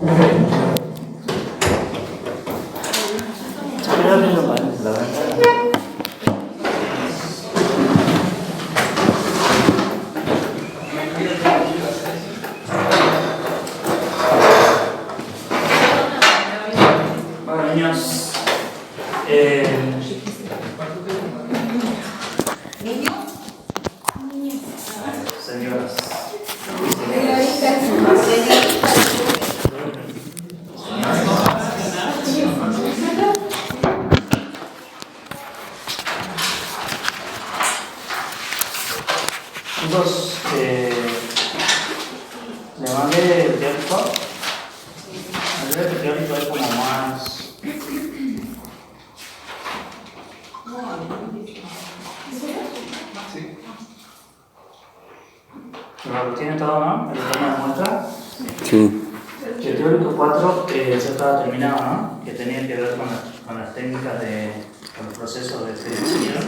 Bueno, niños, señoras, chicos, le mandé el teórico. El teórico es como más. ¿Lo tiene todo, no? ¿El tema de muestra? Sí. El teórico 4 ya estaba terminado, ¿no? Que tenía que ver con las técnicas con los procesos de selección.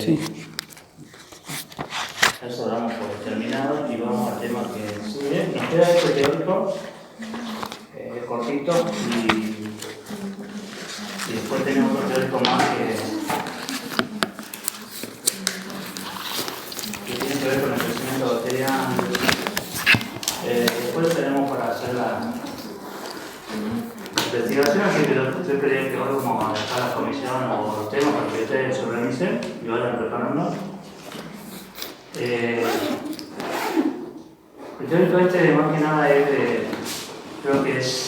Sí. Eso damos por terminado y vamos al tema que sigue. Nos queda este teórico cortito y después tenemos otro teórico más que tiene que ver con el crecimiento bacteriano. Después tenemos para hacer la investigación, así que yo quería que hoy como a dejar la comisión o los temas para que ustedes se organicen y vayan preparando. El teórico este más que nada creo que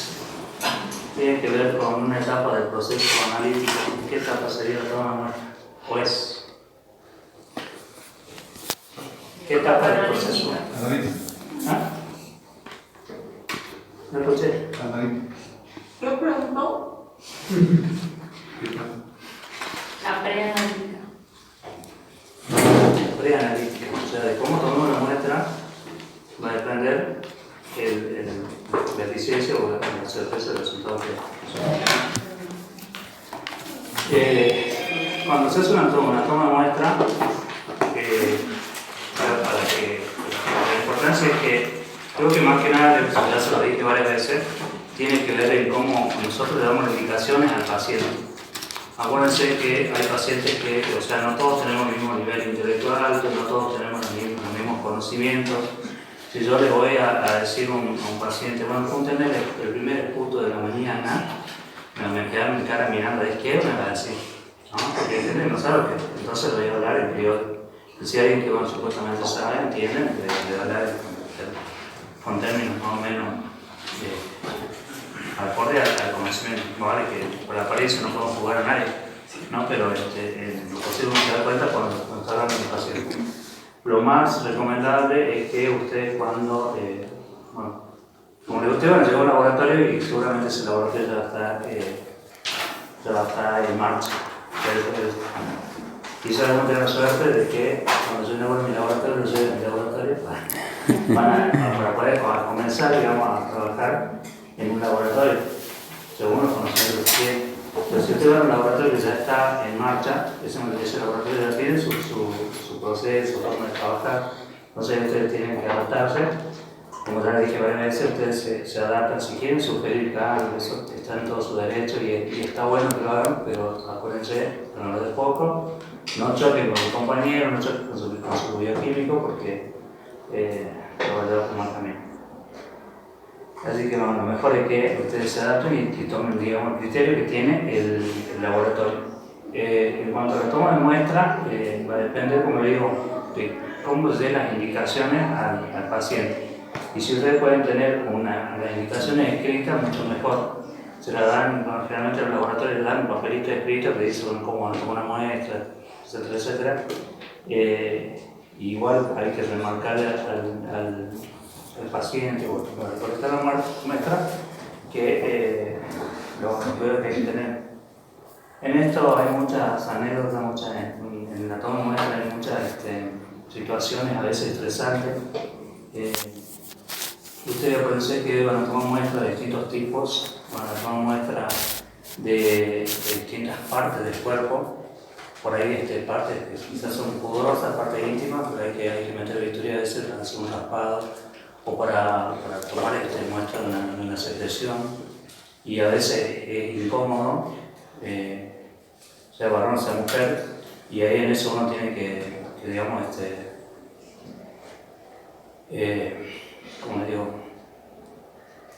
tiene que ver con una etapa del proceso analítico. ¿Qué etapa sería la toma de muestra? Pues, ¿qué etapa del proceso? Analítico. ¿Ah? ¿No escuché? Analítico. ¿Qué preguntó? La preanalítica. Preanalítica, o sea, de cómo tomamos la muestra va a depender la eficiencia o la certeza del resultado cuando se hace una toma de muestra, la importancia es que, creo que más que nada, ya se lo dije varias veces, tiene que ver en cómo nosotros le damos indicaciones al paciente. Acuérdense que hay pacientes que, o sea, no todos tenemos el mismo nivel intelectual, no todos tenemos los mismos conocimientos. Si yo le voy a decir a un paciente, bueno, ¿cómo tener el primer esputo de la mañana? Me queda mi cara mirando a la izquierda, me va a decir, ¿no? Porque entiende, no sabe que entonces le voy a hablar en periodo. Si alguien que bueno, supuestamente sabe, entiende, le va a hablar con términos más o menos acorde al conocimiento. Vale, que por la apariencia no podemos jugar a nadie, ¿no? Pero en lo posible uno se da cuenta cuando está hablando con el paciente. Lo más recomendable es que ustedes cuando, bueno, como les ustedes van a llegar a un laboratorio y seguramente ese laboratorio ya va a estar en marcha. Quizás vamos a tener la suerte de que cuando yo llego a mi laboratorio, lo lleven a mi laboratorio para poder comenzar, digamos, a trabajar en un laboratorio, según los conocimientos que tienen. Pero si usted va a un laboratorio que ya está en marcha, ese laboratorio ya tiene su proceso, su forma de trabajar, entonces ustedes tienen que adaptarse. Como ya les dije varias veces, ustedes se adaptan si quieren sugerir cambios, eso está en todo su derecho y está bueno que lo hagan, pero acuérdense, no de poco, no choquen con su compañero, no choquen con su bioquímico porque lo va a llevar por mal camino. Así que bueno, lo mejor es que ustedes se adapten y tomen, digamos, el criterio que tiene el laboratorio. En cuanto a la toma de muestra, va a depender, como digo, de cómo se den las indicaciones al paciente. Y si ustedes pueden tener las indicaciones escritas, mucho mejor. Se la dan, bueno, generalmente los laboratorios le dan un papelito escrito que dice cómo van a tomar una muestra, etcétera, etcétera. Igual hay que remarcarle al paciente o al recolectar la muestra que los cuidados que hay que tener. En esto hay muchas anécdotas, en la toma de muestra hay muchas situaciones a veces estresantes. Ustedes pueden que van a tomar muestras de distintos tipos, van a tomar muestras de distintas partes del cuerpo. Por ahí partes que quizás son pudorosas, partes íntimas, pero hay que meter victoria a veces para hacer un raspado o para tomar muestras una secreción y a veces es incómodo, sea varón, sea mujer, y ahí en eso uno tiene que digamos, como les digo,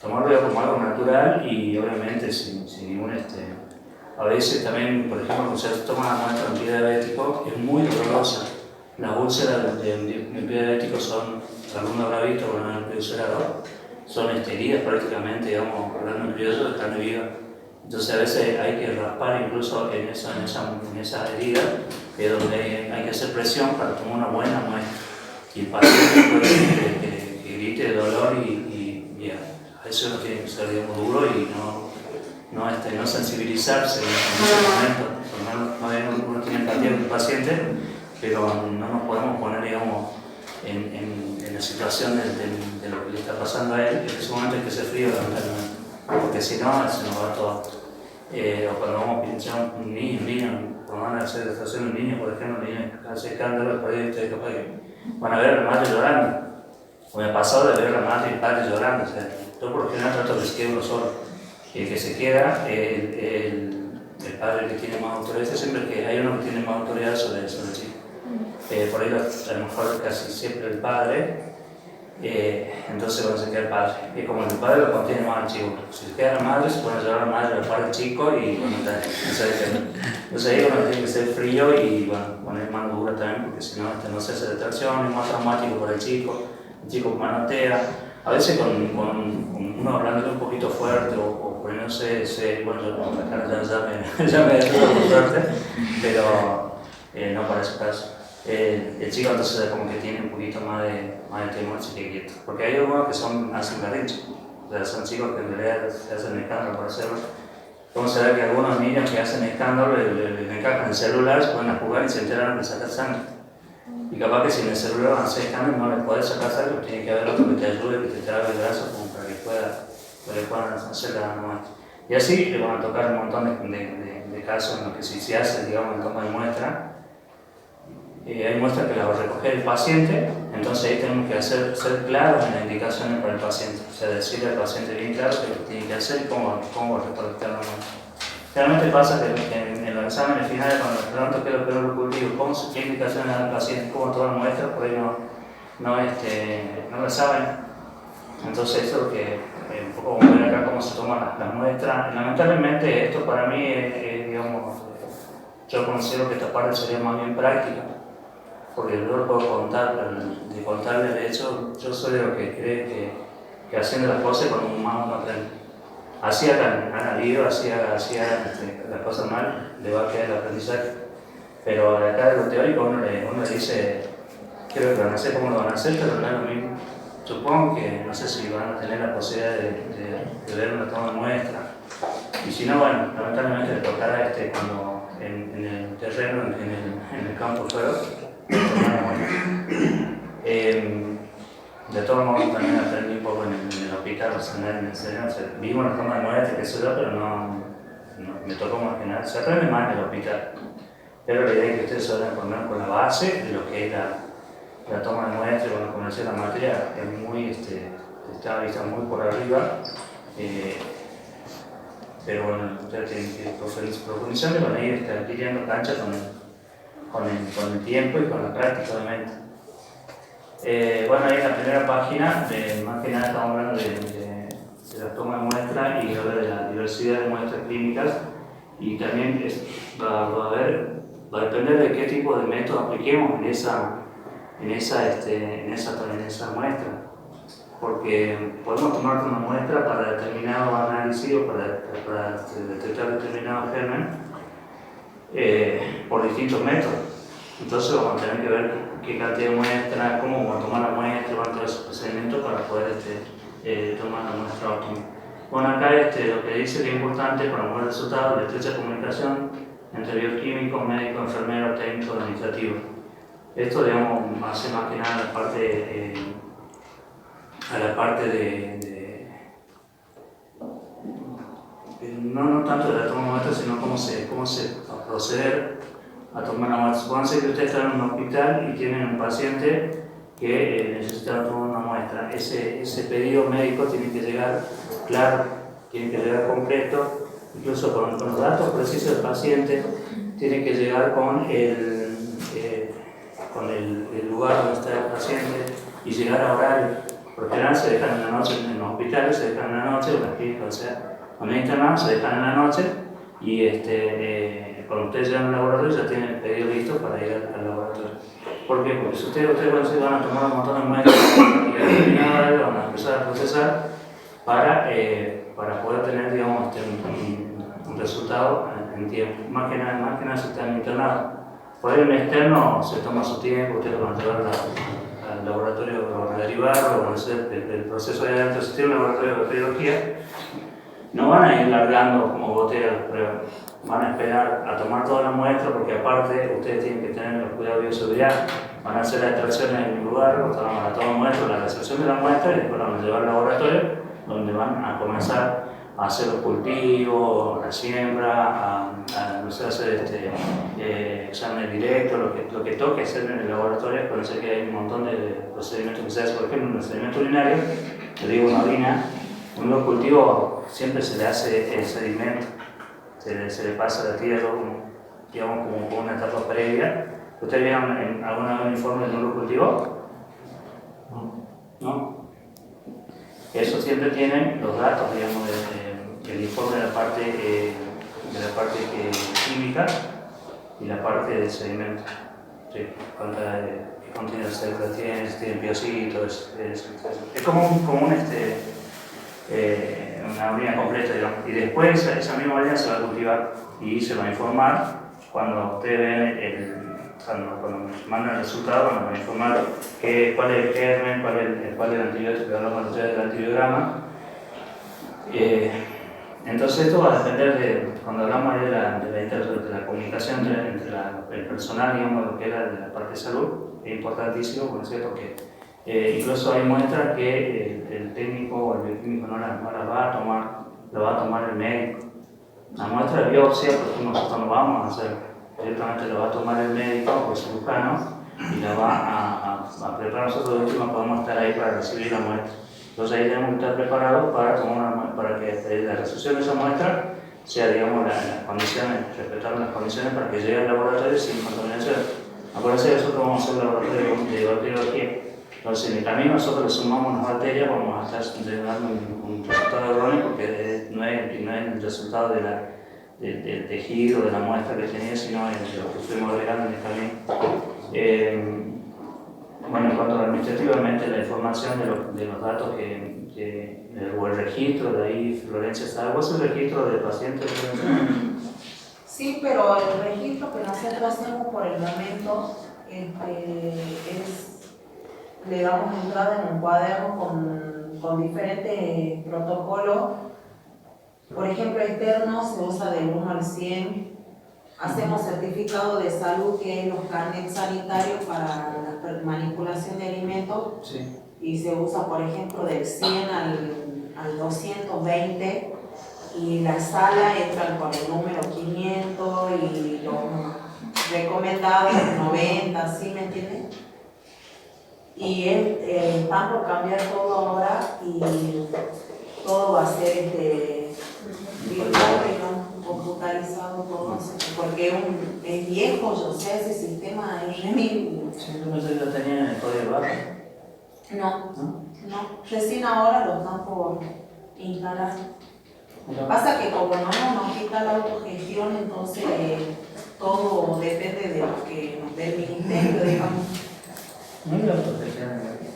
tomarlo como algo natural y obviamente sin ningún a veces también, por ejemplo, cuando se toma la muestra en pie diabético, es muy dolorosa. Las úlceras de pie diabético son, alguno habrá visto con el pie ulcerado, son heridas prácticamente, digamos, hablando en criollo, de carne viva. Entonces a veces hay que raspar incluso en esa herida, que es donde hay que hacer presión para tomar una buena muestra. Y el paciente puede que grite de dolor y a veces uno tiene que ser, digamos, duro y no sensibilizarse en ese momento. Uno tiene empatía con el paciente, pero no nos podemos poner, digamos, en la situación de lo que le está pasando a él. En ese momento hay que ser frío, lamentablemente, porque si no, se nos va todo. O cuando vamos a pinchar un niño, cuando van a hacer la estación de un niño, por ejemplo, el niño hace escándalo, por ahí ustedes capaz que van a ver a la madre llorando. O me ha pasado de ver a la madre y el padre llorando. O sea, yo por lo general trato de que se quede uno solo. Y el que se queda, el padre que tiene más autoridad, siempre que hay uno que tiene más autoridad sobre el chico. Por ahí a lo mejor casi siempre el padre, entonces cuando se queda el padre. Y como el padre lo contiene más al chico. Si se queda la madre, se puede llevar a la madre al padre chico y bueno, entonces ahí uno tiene que ser frío y bueno, poner mano dura también, porque si no, no se hace detracción, es más traumático para el chico manotea. A veces con uno hablándole un poquito fuerte o poniéndose, bueno, yo la cara ya me detuvo por suerte, pero no para ese caso. El chico entonces como que tiene un poquito más de temor, se queda quieto. Porque hay algunos que hacen berrinche, o sea, son chicos que en realidad se hacen escándalo por hacerlo. Como se ve que algunos niños que hacen escándalo les encajan el celular, se ponen a jugar y se enteran de sacar sangre. Y capaz que si en el celular van a hacer escándalo no les puedes sacar sangre, tiene que haber otro que te ayude, que te trabe el brazo como para que puedan hacer la muestra. Y así le van a tocar un montón de casos en los que si se hace, digamos, el toma de muestra, hay muestras que las va a recoger el paciente, entonces ahí tenemos que ser claros en las indicaciones para el paciente, o sea, decirle al paciente bien claro qué es lo que tiene que hacer y cómo recolectar la muestra. Realmente pasa que en los exámenes finales, cuando les pregunto qué es lo que no ocurrió, qué indicaciones da el paciente, cómo tomar muestras, por ahí no lo saben. Entonces eso es lo que un poco vamos a ver acá cómo se toman las muestras. Lamentablemente esto para mí digamos, yo considero que esta parte sería más bien práctica, porque yo lo puedo contar, de contarle de hecho, yo soy de lo que cree que haciendo las cosas con un más uno aprende. Así han habido, hacía las cosas mal, le va a quedar el aprendizaje. Pero de acá de lo teórico uno le dice, creo que van a hacer como lo van a hacer, pero no es lo mismo. Supongo que no sé si van a tener la posibilidad de ver una toma de muestra. Y si no, bueno, lamentablemente le tocará cuando en el terreno, en el campo de juego, tomar la muestra. De todos modos también aprendí un poco en el hospital, en el sereno, vimos la toma de muestra, que sé yo, pero no me tocó más que nada. Se aprende más en el hospital, pero la idea es que ustedes se vayan a poner con la base de lo que es la toma de muestra, cuando comencé la materia, es muy, está muy por arriba, pero bueno, ustedes tienen que ir profundizando y van a ir adquiriendo cancha con el tiempo y con la práctica, obviamente. Bueno, ahí en la primera página, más que nada estamos hablando de la toma de muestras y habla de la diversidad de muestras clínicas y también va a depender de qué tipo de método apliquemos en esa muestra, porque podemos tomar una muestra para determinado análisis o para detectar determinado germen por distintos métodos. Entonces vamos a tener que ver qué cantidad de muestra, cómo vamos a tomar la muestra, van a tener esos procedimientos para poder tomar la muestra óptima. Bueno, acá lo que dice que es importante para un buen resultado la estrecha comunicación entre bioquímico, médico, enfermero, técnico, administrativo. Esto, digamos, hace más que nada a la parte de no tanto de la toma de muestra, sino cómo se va a proceder a tomar la muestra. Supónganse que ustedes están en un hospital y tienen un paciente que necesita tomar una muestra. muestra. Ese pedido médico tiene que llegar claro, tiene que llegar completo, incluso con los datos precisos del paciente, tiene que llegar con el lugar donde está el paciente y llegar a horario. Por general se dejan en la noche, en los hospitales se dejan en la noche, en las clínicas, o sea, cuando hay internados se dejan en la noche y cuando ustedes llegan al laboratorio ya tienen el pedido listo para ir al laboratorio. ¿Por qué? Porque si ustedes van a tomar un montón de muestras y al terminar van a empezar a procesar para poder tener, digamos, un resultado en tiempo. Más que nada si están internados. Por ahí un externo se toma su tiempo, ustedes lo van a llevar al laboratorio, lo van a derivar, lo van a hacer el proceso de adentro. Si tiene un laboratorio de biología, no van a ir largando como botella las pruebas. Van a esperar a tomar toda la muestra porque aparte ustedes tienen que tener los cuidados de bioseguridad. Van a hacer la extracción en un lugar, van a tomar muestra, la recepción de la muestra y después la van a llevar al laboratorio donde van a comenzar a hacer los cultivos, la siembra, no sé, hacer exámenes directos, lo que toque hacer en el laboratorio. Acuérdense que hay un montón de procedimientos que se hacen, por ejemplo, en el sedimento urinario, le digo una orina, en los cultivos siempre se le hace el sedimento, se le pasa la tierra, digamos, como una etapa previa. ¿Ustedes vieron alguna vez un informe de un cultivo? ¿No? Eso siempre tienen los datos, digamos, del informe de la parte química y la parte del sedimento. Sí, qué contiene de células tiene, si tiene piocitos, es como una orina completa, digamos. Y después esa misma orina se va a cultivar y se va a informar cuando ustedes ven cuando mandan el resultado, van a informar cuál es el germen, cuál es el antibiótico, hablamos del antibiograma. Entonces esto va a depender cuando hablamos ahí de la comunicación entre el personal, digamos, lo que era de la parte de salud, es importantísimo, ¿no es cierto? Porque incluso hay muestras que el técnico o el bioquímico no las va a tomar, lo va a tomar el médico. La muestra de biopsia, porque nosotros no vamos a hacer. Directamente lo va a tomar el médico o el cirujano y la va a preparar. Nosotros de última podemos estar ahí para recibir la muestra. Entonces ahí tenemos que estar preparados para que la recepción de esa muestra sea, digamos, las condiciones, respetar las condiciones para que llegue al laboratorio sin contaminación. Acuérdense que nosotros vamos a hacer un laboratorio de biología. Entonces en el camino nosotros le sumamos unas bacterias, vamos a estar llegando un resultado erróneo porque no es el resultado del tejido, de la muestra que tenía, sino de lo que estuvimos agregando en el camino. Bueno, en cuanto administrativamente la información de los datos o el registro, de ahí Florencia sabe, ¿vos el registro del paciente? Sí, pero el registro que nosotros hacemos por el momento le damos entrada en un cuaderno con diferentes protocolos. Por ejemplo, externo se usa del 1 al 100. Hacemos certificado de salud, que es los carnets sanitarios para la manipulación de alimentos. Sí. Y se usa, por ejemplo, del 100 al 220. Y la sala entran con el número 500 y los recomendados 90, ¿sí me entienden? Y están por cambiar todo ahora y todo va a ser virtual y no computarizado todo, porque es viejo, yo sé, ese sistema es remil. Sí, yo pensé que lo tenían en el código barra. No, recién ahora lo están por instalar. Pasa que como no nos quita la autogestión, entonces todo depende de lo que nos dé el ministerio, digamos. No hay autogestión.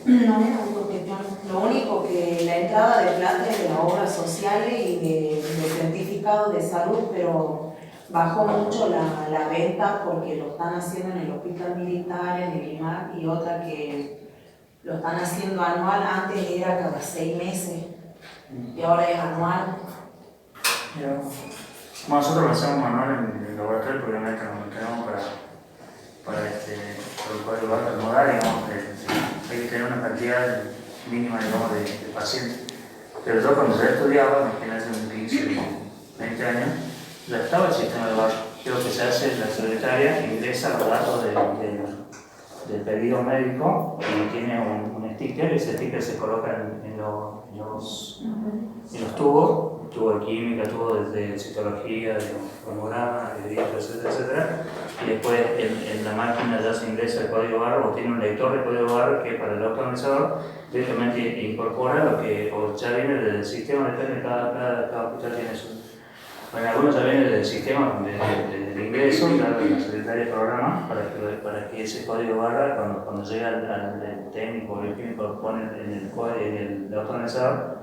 No es autogestión. Lo único que la entrada de plata es de las obras sociales y de certificado de salud, pero bajó mucho la venta porque lo están haciendo en el hospital militar, en el IMAR, y otra que lo están haciendo anual. Antes era cada 6 meses y ahora es anual. Bueno, nosotros lo hacemos manual en el laboratorio porque obviamente nos tenemos para el código barra modal, digamos, hay que tener una cantidad mínima, digamos, de pacientes. Pero yo cuando yo estudiaba, imagínate hace 15, 20 años, ya estaba el sistema de barra. Lo que se hace es la secretaria ingresa los datos del pedido médico y tiene un sticker, y ese sticker se coloca en los tubo de química, tubo de citología, de cromogramas, de diámetros, etcétera. Y después en la máquina ya se ingresa el código barra o tiene un lector de código barra que para el autoanalizador directamente incorpora lo que o ya viene del sistema, depende de cada hospital tiene su. Bueno, algunos ya vienen del sistema del ingreso, ya la secretaria de programa, para que ese código barra, cuando llega al técnico o el químico, lo pone en el autoanalizador,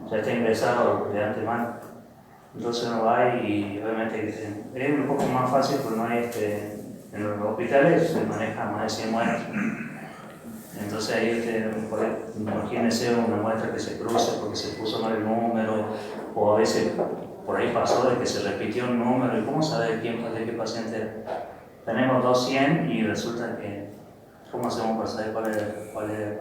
ya está ingresado de antemano. Entonces uno va y obviamente es un poco más fácil porque no hay, en los hospitales se maneja más de 100 muestras. Entonces ahí imagínense una muestra que se cruce porque se puso mal el número, o a veces por ahí pasó de que se repitió un número, y ¿cómo sabe de qué paciente era? Tenemos 200 y resulta que, ¿cómo hacemos para saber cuál es?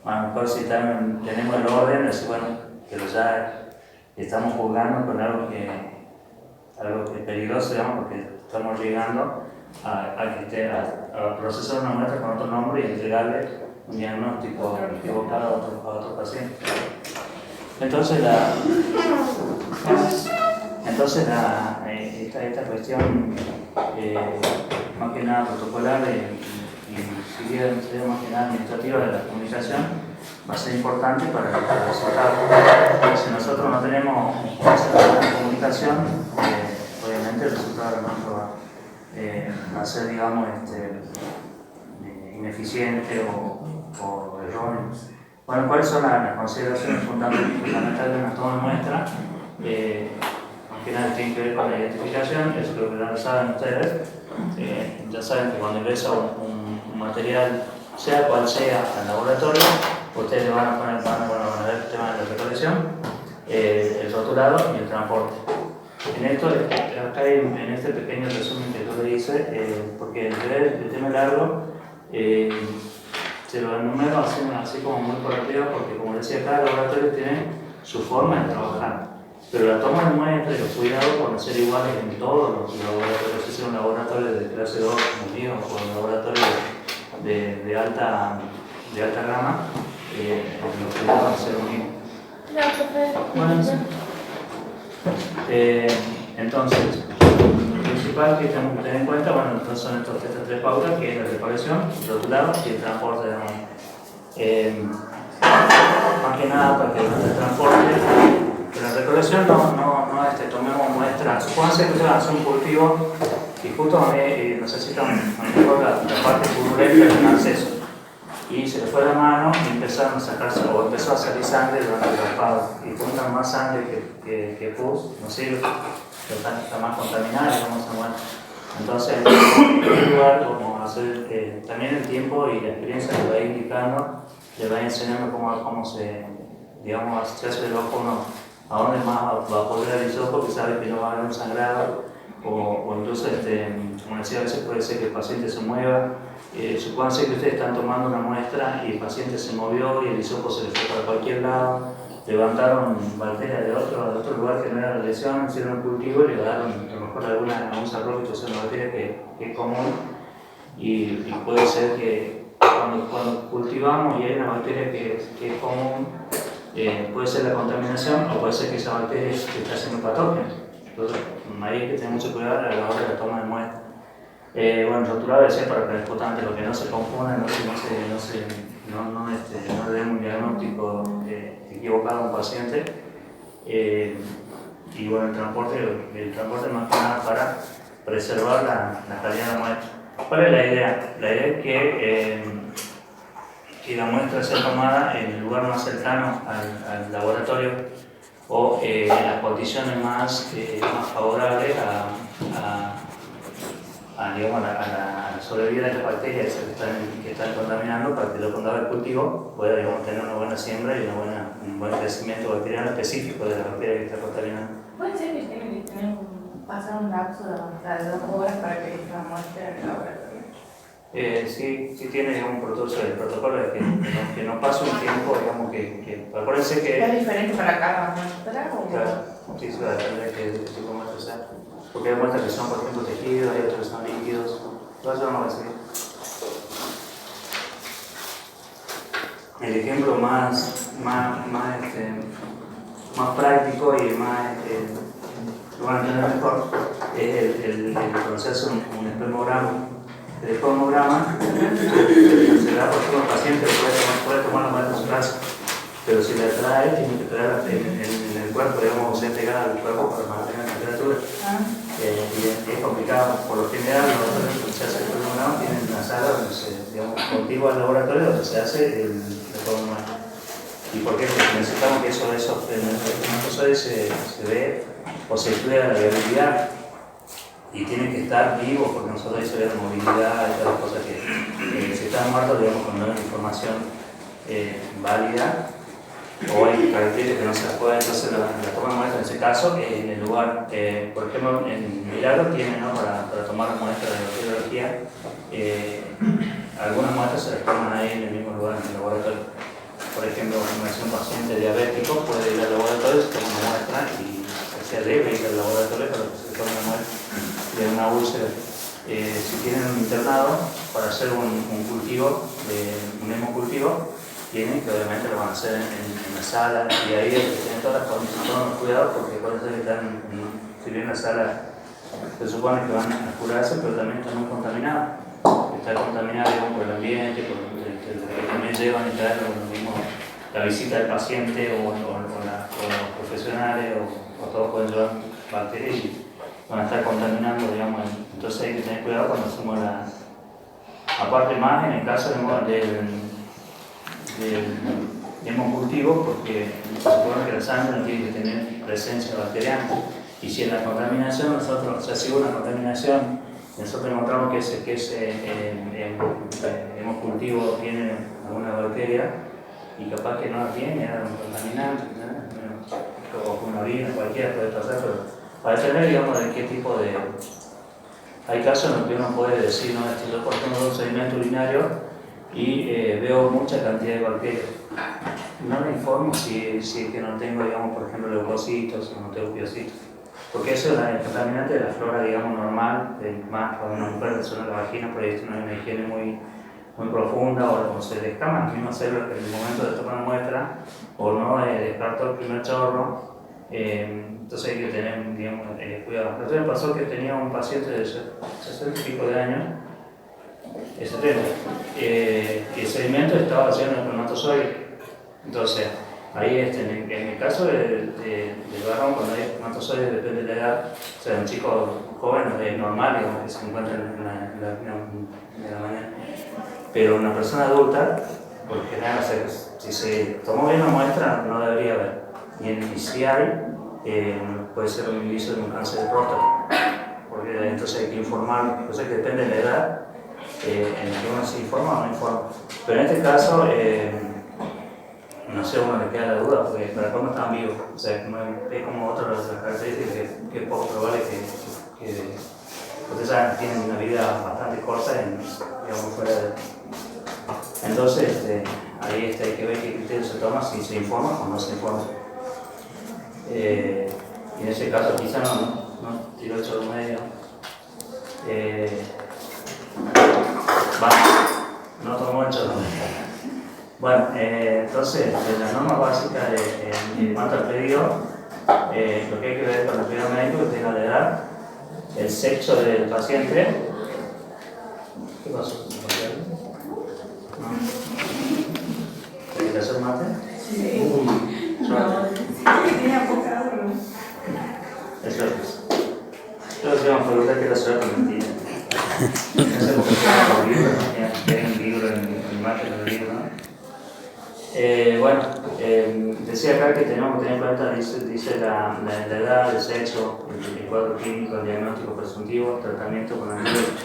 A lo mejor si tenemos el orden, es bueno, pero ya estamos jugando con algo que es peligroso, digamos, porque estamos llegando a procesar una muestra con otro nombre y entregarle un diagnóstico equivocado a otro paciente. Entonces esta cuestión más que nada protocolar y sería más que nada administrativa de la comunicación va a ser importante para el resultado. Si nosotros no tenemos esa comunicación, obviamente el resultado nuestro va a ser, digamos, ineficiente o erróneo. Bueno, ¿cuáles son las consideraciones fundamentales de una toma de muestra? Al final tiene que ver con la identificación, eso creo que ya saben ustedes. Ya saben que cuando ingresa un material, sea cual sea al laboratorio, ustedes van a ver el tema de la recolección, el rotulado y el transporte. Acá en este pequeño resumen que yo le hice, porque el tema es largo, se lo enumero así como muy por arriba, porque como decía, cada laboratorio tiene su forma de trabajar. Pero la toma de muestra y los cuidados pueden ser iguales en todos los laboratorios, si sea un laboratorio de clase 2 como mío o un laboratorio de alta gama, los cuidados van a ser lo mismo. Bueno, entonces, lo principal que tenemos que tener en cuenta, bueno, entonces son estas tres pautas, que es la recolección, el rotulado y el transporte de la muestra. Más que nada para que durante el transporte, pero la recolección no tomemos muestras. Supónganse que ustedes van a hacer un cultivo y justo necesitan la parte purulenta del acceso. Y se le fue la mano y empezaron a sacarse, o empezó a salir sangre durante el raspado. Y juntan más sangre que pus, no sirve, está más contaminada, digamos, esa muestra. Entonces, en primer lugar, vamos a hacer también el tiempo y la experiencia que va indicando, le va enseñando cómo se, digamos, se hace el ojo uno, a dónde más va a poder el hisopo, porque sabe que no va a haber un sangrado, o incluso, como decía, a veces puede ser que el paciente se mueva. Supónganse que ustedes están tomando una muestra y el paciente se movió y el hisopo se le fue para cualquier lado, levantaron bacterias de otro lugar que no era la lesión, hicieron un cultivo y le daron a lo mejor algún sarrófito, o sea, una bacteria que es común, y puede ser que cuando cultivamos y hay una bacteria que es común, puede ser la contaminación o puede ser que esa bacteria está siendo patógena. Entonces, ahí hay que tener mucho cuidado a la hora de la toma de muestra. Bueno, el rotulado decía para que es importante, lo que no se confunda, no le demos un diagnóstico equivocado a un paciente. Y bueno, el transporte más que nada para preservar la calidad de la muestra. ¿Cuál es la idea? La idea es que la muestra sea tomada en el lugar más cercano al laboratorio o en las condiciones más favorables digamos, a la sobrevida de las bacterias que están contaminando, para que cuando haga el cultivo pueda, digamos, tener una buena siembra y un buen crecimiento bacteriano específico de la bacteria que está contaminando. ¿Puede ser que tiene que pasar un lapso de 2 horas para que la muestra en el laboratorio? Sí tiene un protocolo de que no pase un tiempo, digamos, que acuérdense que... ¿Es diferente para cada muestra? Claro, sí, va a depender de qué tipo de muestra sea. Porque hay muestras que son, por ejemplo, tejidos, hay otras que son líquidos. Todo eso no va a seguir. el ejemplo más práctico y más lo van a entender mejor es el proceso un espermograma. El espermograma se da por todo el paciente, puede tomar la muestra en su casa, pero si la trae, tiene que traerla en el cuerpo, digamos, ser pegada al cuerpo para mantener la temperatura. Y es complicado. Por lo general, los laboratorios que se hace el espermograma tienen una sala donde se, digamos, contigua al laboratorio donde se hace el espermograma. ¿Y por qué? Porque necesitamos que en el espermatozoide se ve o se estudia la viabilidad y tiene que estar vivo porque nosotros ahí se ve la movilidad y todas las cosas que si están muertos, digamos, con una información válida o hay características que no se las pueden, entonces la toma de muestra en ese caso en el lugar, por ejemplo en Milagro tiene, ¿no? para tomar muestras de biología, algunas muestras se las toman ahí en el mismo lugar, en el laboratorio. Por ejemplo, si un paciente diabético puede ir al laboratorio, se toma una muestra y se debe ir al laboratorio para que se tome una muestra de una úlcera. Si tienen un internado para hacer un cultivo, un hemocultivo, tienen que obviamente lo van a hacer en la sala y ahí es que tienen todas las condiciones, todos los cuidados porque por eso están, si bien la sala se supone que van a curarse, pero también está muy contaminada. Está contaminada por el ambiente, por el que también llevan y traen lo mismo, la visita del paciente o los profesionales o todos pueden llevar bacterias y van a estar contaminando, digamos. Entonces hay que tener cuidado cuando hacemos aparte más en el caso del hemocultivo, porque se supone que la sangre no tiene que tener presencia bacteriana. Y si en la contaminación nosotros, o sea, si hubo una contaminación, nosotros encontramos que ese hemocultivo tiene alguna bacteria y capaz que no la tiene, era un contaminante, ¿no? O una orina, cualquiera puede pasar, pero para tener, digamos, de qué tipo de... Hay casos en los que uno puede decir, no, yo por ejemplo un sedimento urinario y veo mucha cantidad de bacterias. No le informo si es que no tengo, digamos, por ejemplo, leucocitos o no tengo piocitos. Porque eso es el contaminante de la flora, digamos, normal, más para una mujer que suena la vagina, por ahí tiene una higiene muy profunda, o se descaman las mismas células que en el momento de tomar una muestra, o no descartó el primer chorro, entonces hay que tener, digamos, cuidado. Entonces me pasó que tenía un paciente de 60 y pico de años, 70, y el sedimento estaba haciendo el espermatozoide. Entonces, ahí en el caso del varón, cuando hay espermatozoides, depende de la edad, o sea, un chico joven es normal, digamos, que se encuentra en la mañana. Pero una persona adulta, por general, o sea, si se tomó bien la muestra, no debería haber. Y si hay, puede ser un inicio de un cáncer de próstata, porque entonces hay que informar, entonces que depende de la edad, en la que uno se informa o no informa. Pero en este caso, no sé, uno le queda la duda, porque para cómo están vivos, o sea, es como otra de las características que es poco probable que ustedes saben, tienen una vida bastante corta, digamos, fuera de... Entonces, ahí hay que ver qué criterio se toma, si se informa o no se informa. Y en ese caso quizá no tiró 8,5. No tomó 8,5. Bueno, entonces, la norma básica en cuanto al pedido, lo que hay que ver con el pedido médico que tenga la edad, el sexo del paciente. ¿Qué pasó? ¿No? ¿Hay que hacer mate? Sí. Suerte. Tenía poca agua. Eso es. Yo les iba a preguntar qué era suerte, mentira. No sé por qué tengo un libro, ¿no? Tienen un libro en mate en el libro, ¿no? Bueno, decía acá que tenemos que tener en cuenta, dice la edad, el sexo, el cuadro clínico, el diagnóstico presuntivo, el tratamiento con antibióticos.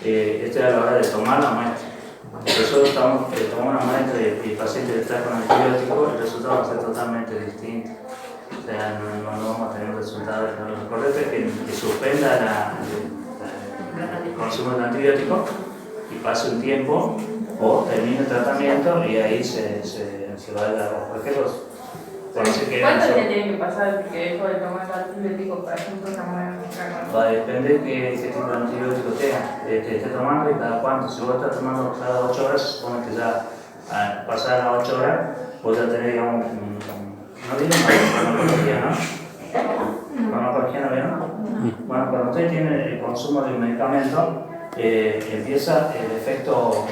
Esto es a la hora de tomar la muestra. Nosotros tomamos una muestra y el paciente está con antibiótico, el resultado va a ser totalmente distinto. O sea, no vamos a tener un resultado. Lo correcto es que suspenda el consumo del antibiótico y pase un tiempo o termine el tratamiento y ahí se va a dar. Por ejemplo, ¿Cuántos días tiene que pasar que dejo de tomar el antibiótico para ejemplo una muestra? Va a depender de qué tipo de antibiótico esté tomando y cada cuánto. Si vos estás tomando cada 8 horas, se supone que ya a pasar a 8 horas, vos ya tenés, digamos, no tiene farmacología, ¿no? Farmacología no vieron. Bueno, cuando usted tiene el consumo de un medicamento, empieza el efecto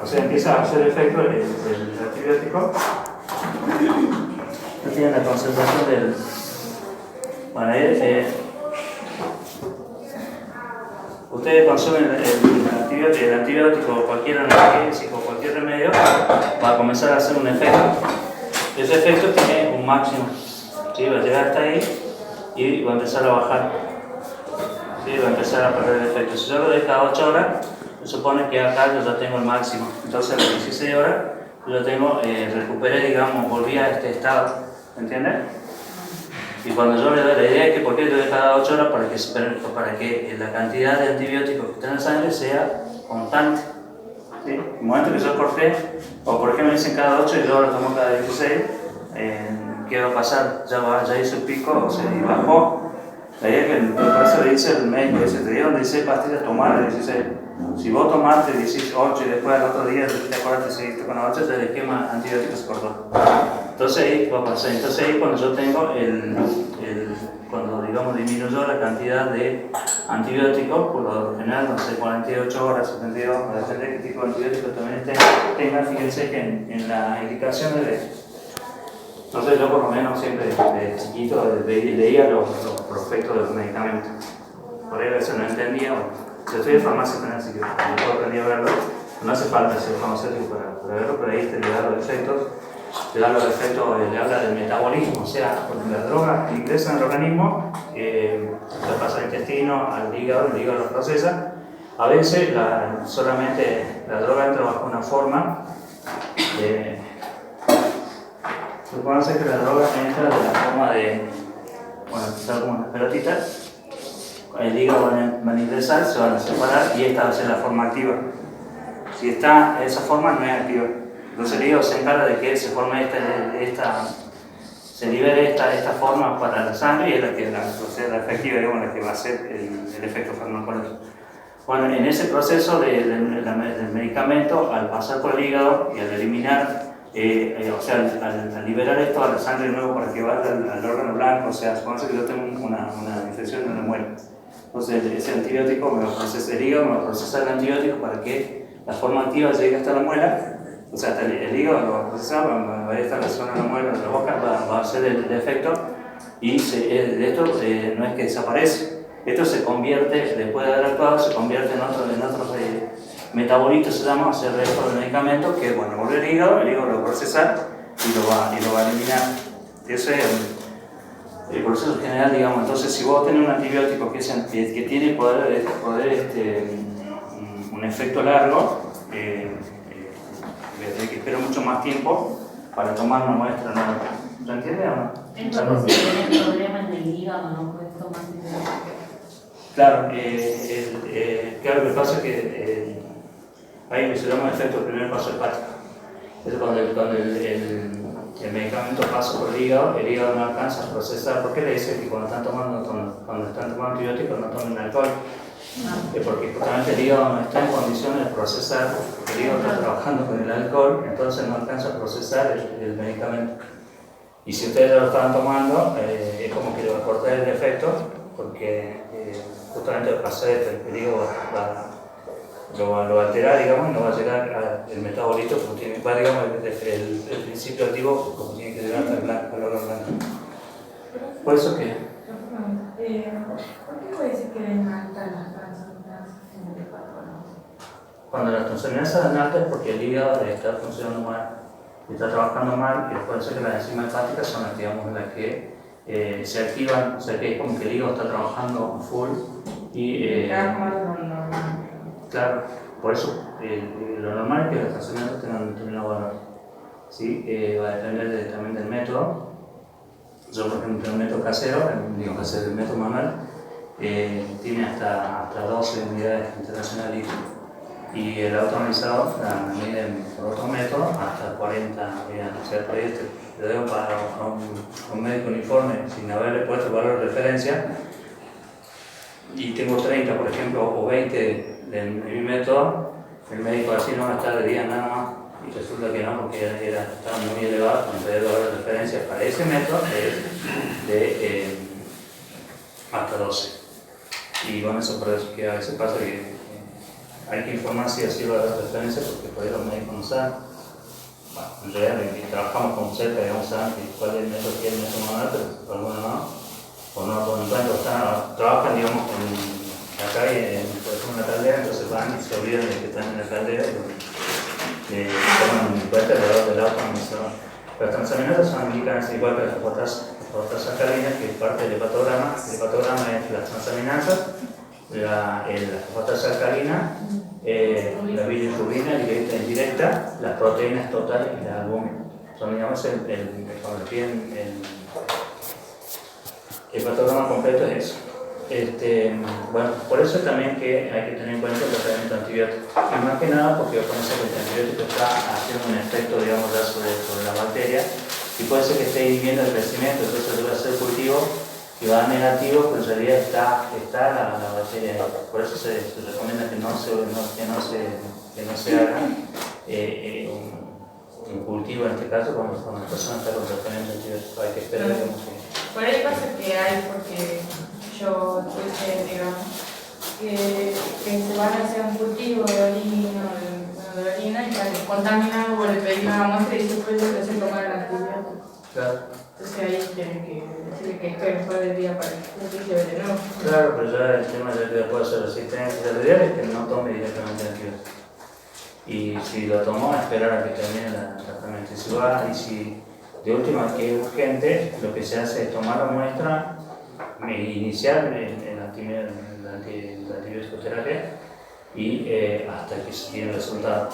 o sea, empieza a hacer efecto el antibiótico. No tiene la concentración del... Bueno, ustedes consumen el antibiótico, cualquier analgésico, cualquier remedio, va a comenzar a hacer un efecto. Ese efecto tiene un máximo, ¿sí? Va a llegar hasta ahí y va a empezar a bajar, ¿sí? Va a empezar a perder el efecto. Si yo lo doy cada 8 horas, se supone que acá yo ya tengo el máximo. Entonces a las 16 horas yo tengo, recuperé, digamos, volví a este estado, ¿entiendes? Y cuando yo le doy, la idea es que porque yo doy cada 8 horas para que la cantidad de antibióticos que está en la sangre sea constante. ¿Sí? En el momento que yo corté, o por ejemplo me dicen cada 8 y yo lo tomo cada 16, ¿qué va a pasar? Ya hizo el pico, o sea, y bajó. La idea es que por eso le dice el médico, dice, te dieron 16 pastillas, tomar de 16. Si vos tomaste 18 y después al otro día te acuerdas que seguiste con la 8, el esquema antibiótico se cortó. Entonces ahí va a pasar. Entonces ahí cuando yo tengo cuando digamos disminuyó la cantidad de antibióticos, por lo general, no sé, 48 horas, 72, depende de qué tipo de antibiótico también tenga, fíjense que en la indicación entonces yo por lo menos siempre de chiquito leía los prospectos de los medicamentos. Por ahí a veces no entendía. Yo estoy en farmacia también, así que yo puedo aprender a verlo. No hace falta ser farmacéutico para verlo, pero ahí le da los efectos. Le habla del metabolismo, o sea, cuando la droga ingresa en el organismo, se pasa al intestino, al hígado, el hígado lo procesa. A veces solamente la droga entra bajo una forma. Supónganse que la droga entra de la forma de, bueno, está como unas pelotitas. El hígado van a ingresar, se van a separar y esta va a ser la forma activa. Si está esa forma, no es activa. Entonces el hígado se encarga de que se forme se libere esta forma para la sangre y es la que la efectiva, digamos, la que va a hacer el efecto farmacológico. Bueno, en ese proceso del medicamento, al pasar por el hígado y al eliminar, o sea, al liberar esto a la sangre de nuevo para que vaya al órgano blanco, o sea, supongamos que yo tengo una infección en la muela. Entonces ese antibiótico me lo procesa el hígado, me lo procesa el antibiótico para que la forma activa llegue hasta la muela. O sea, hasta el hígado lo va a procesar, va a estar la zona de la muela, de la boca, va a hacer el efecto y esto no es que desaparece. Esto se convierte, después de haber actuado, se convierte en otros metabolitos, se llama, hacer el resto del medicamento, que bueno, vuelve el hígado lo va a procesar y lo va a eliminar. Ese es el proceso general, digamos. Entonces, si vos tenés un antibiótico que tiene poder un efecto largo, que espera mucho más tiempo para tomar una muestra nueva. ¿Se entiende o no? Entonces, si tienes problemas en el hígado, no puedes tomar antibióticos. Claro, claro, lo que pasa es que hay lo que se llama efecto del primer paso hepático. Es cuando el medicamento pasa por el hígado no alcanza a procesar. ¿Por qué le dice que cuando están tomando antibióticos no tomen alcohol? Porque justamente el hígado no está en condiciones de procesar, el hígado está trabajando con el alcohol, entonces no alcanza a procesar el medicamento. Y si ustedes lo están tomando, es como que le va a cortar el efecto, porque justamente va a pasar el hígado lo va a alterar, digamos, y no va a llegar al metabolito como tiene, digamos, el principio activo como tiene que llegar hasta el órgano blanco. Por eso que... ¿Por qué puede decir que ven altas las transaminases en el hepatono? Cuando las transaminases dan altas es porque el hígado está funcionando mal, está trabajando mal, y puede ser que las enzimas hepáticas son las, digamos, las que se activan, o sea que es como que el hígado está trabajando full y... Claro, por eso lo normal es que las transaminases tengan un determinado valor. ¿Sí? Va a depender también del método. Yo, por ejemplo, el método casero, el método manual, tiene hasta 12 unidades internacionales y el automatizado la mide por otro método hasta 40 unidades. O sea, por ahí le debo para un médico uniforme sin haberle puesto el valor de referencia. y tengo 30, por ejemplo, o 20 en mi método, el médico así no va a estar de día nada más, y resulta que no, porque estaba muy elevado, con alrededor de referencias para ese método de hasta 12. Y bueno, eso por eso que a veces pasa que hay que informar si así va a dar referencia, porque por ahí los médicos no saben. Bueno, en realidad trabajamos con cerca, digamos, saben cuál es el método que es el método manual, pero algunos no, o no lo encuentran, trabajan, digamos, acá por ejemplo, en la caldera, entonces van y se olvidan de que están en la caldera y toman en cuenta alrededor del auto donde se van. Las transaminasas son indicadas igual que las fotas alcalinas, que es parte del hepatograma. El hepatograma es las transaminasas, la fotas alcalina, la bilirrubina directa e indirecta, las proteínas totales y la albúmina. Son, digamos, cuando piden el hepatograma completo es eso. Bueno, por eso también que hay que tener en cuenta el tratamiento antibiótico. Y más que nada porque conoce que el antibiótico está haciendo un efecto, digamos, ya sobre la bacteria y puede ser que esté inhibiendo el crecimiento, entonces debe ser cultivo y va negativo, pero en realidad está la bacteria ahí. Por eso se recomienda que no se haga un cultivo en este caso cuando la persona está con tratamiento antibiótico. Hay que esperar, digamos, que... Por ahí pasa que hay, porque yo escuché, digamos, que se van a hacer un cultivo de orina y sale contaminado por el pedido de la muestra y después se toma el antibiótico. Claro. Entonces ahí tienen que decirle que esperen después del día para que se venenoso. Claro, pero ya el tema ya que puede ser resistencia. Lo ideal es que no tome directamente antibiótico. Y si lo tomó, esperar a que termine el tratamiento. Y si de última que es urgente, lo que se hace es tomar la muestra, iniciar la antibiótico terapia y hasta que se tiene el resultado.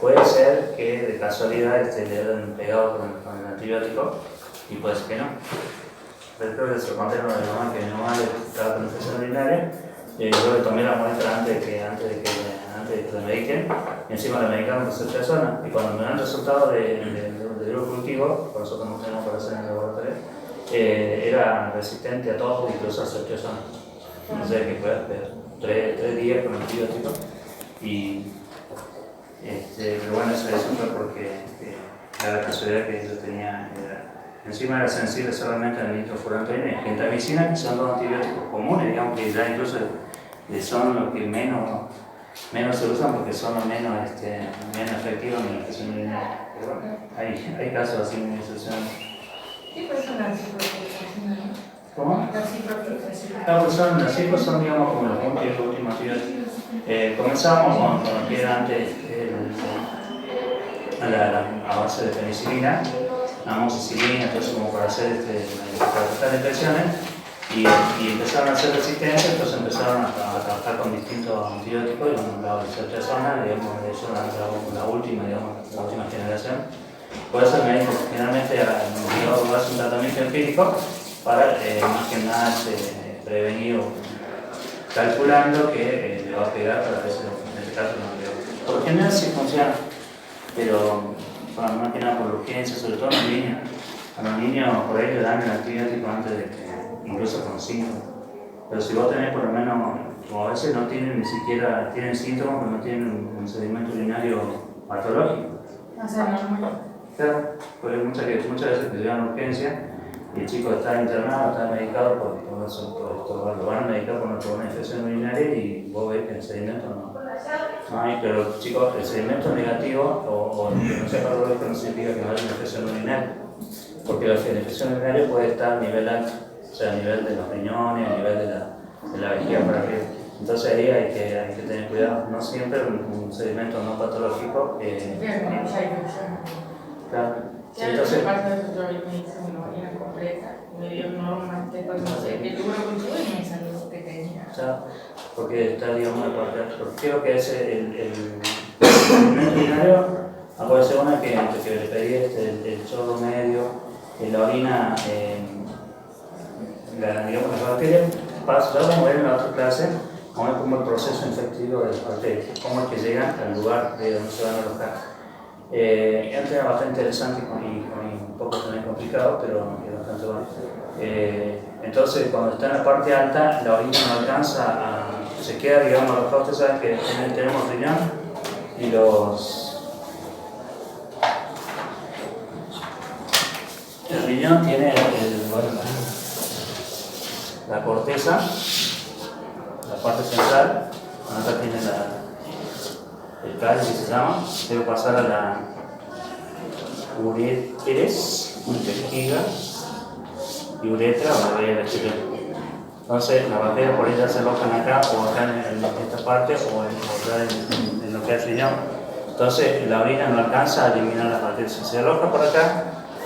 Puede ser que de casualidad le hayan pegado con el antibiótico y puede ser que no. Pero creo que se lo conté a mi mamá, que mi mamá estaba con infección urinaria. Yo le tomé la muestra antes de que la mediquen, y encima la medicaron por 6 personas. Y cuando me dan el resultado del grupo cultivo, por nosotros no tenemos para hacer en el laboratorio, era resistente a todo, incluso a ceftriaxona. No sé qué fue, pero 3 días con antibiótico. Pero bueno, eso fue porque era la casualidad que yo tenía. Encima era sensible solamente al nitrofurantoína y gentamicina, que son dos antibióticos comunes, digamos que ya incluso son los que menos se usan porque son los menos efectivos en la infección urinaria. Pero bueno, hay casos así muy excepcionales. ¿Qué persona es ciprofloxacina? ¿Cómo? La ciprofloxacina. Las cifras son, digamos, como los últimos antibióticos. Comenzamos con lo que era antes a base de penicilina, amoxicilina, todo eso como para hacer para tratar infecciones. Y empezaron a hacer resistencia, entonces empezaron a trabajar con distintos antibióticos, y la ceftriaxona, digamos, la última generación. Por eso el médico generalmente hace un tratamiento empírico para más que nada prevenir o calculando que le va a pegar para ver si en este caso no le pega. Por lo general sí funciona, pero más que nada por urgencia, sobre todo a los niños. A los niños por ahí le dan el antibiótico antes de que incluso con síntomas. Pero si vos tenés por lo menos, o a veces no tienen ni siquiera, tienen síntomas, pero no tienen un sedimento urinario patológico. O sea, normal. Claro, porque muchas veces te llevan a urgencia y el chico está internado, está medicado por esto, lo van a medicar por una infección urinaria y vos ves que el sedimento no hay, pero chicos, el sedimento negativo o que no sea patológico no significa que no haya una infección urinaria, porque la infección urinaria puede estar a nivel alto. O sea, a nivel de los riñones, a nivel de la vejiga para arriba. Entonces ahí hay que tener cuidado. No siempre un sedimento no patológico. Claro. Sí, entonces parte de eso yo me hice una orina completa, me dio normal, después no sé, que tuve cultivo y me salió pequeña. Claro, porque está, digamos, una parte, porque creo que es el sedimento urinario, puede ser una que le pedí el chorro medio, la orina. Digamos, las bacterias, ya vamos a ver en la otra clase, vamos a ver cómo el proceso infectivo de las bacterias, cómo es que llegan al lugar de donde se van a alojar. Antes era bastante interesante y un poco también complicado, pero es bastante bueno. Entonces, cuando está en la parte alta, la orina no alcanza se queda, digamos, alojado. Ustedes saben que tenemos riñón y el riñón tiene la corteza, la parte central, acá tiene el cáliz que se llama, debe pasar a la ureteres, vejiga y uretra, donde vaya la chica. Entonces la bacteria por ella se alojan acá o acá en esta parte o en lo que es el riñón. Entonces la orina no alcanza a eliminar las bacterias. Si se aloja por acá,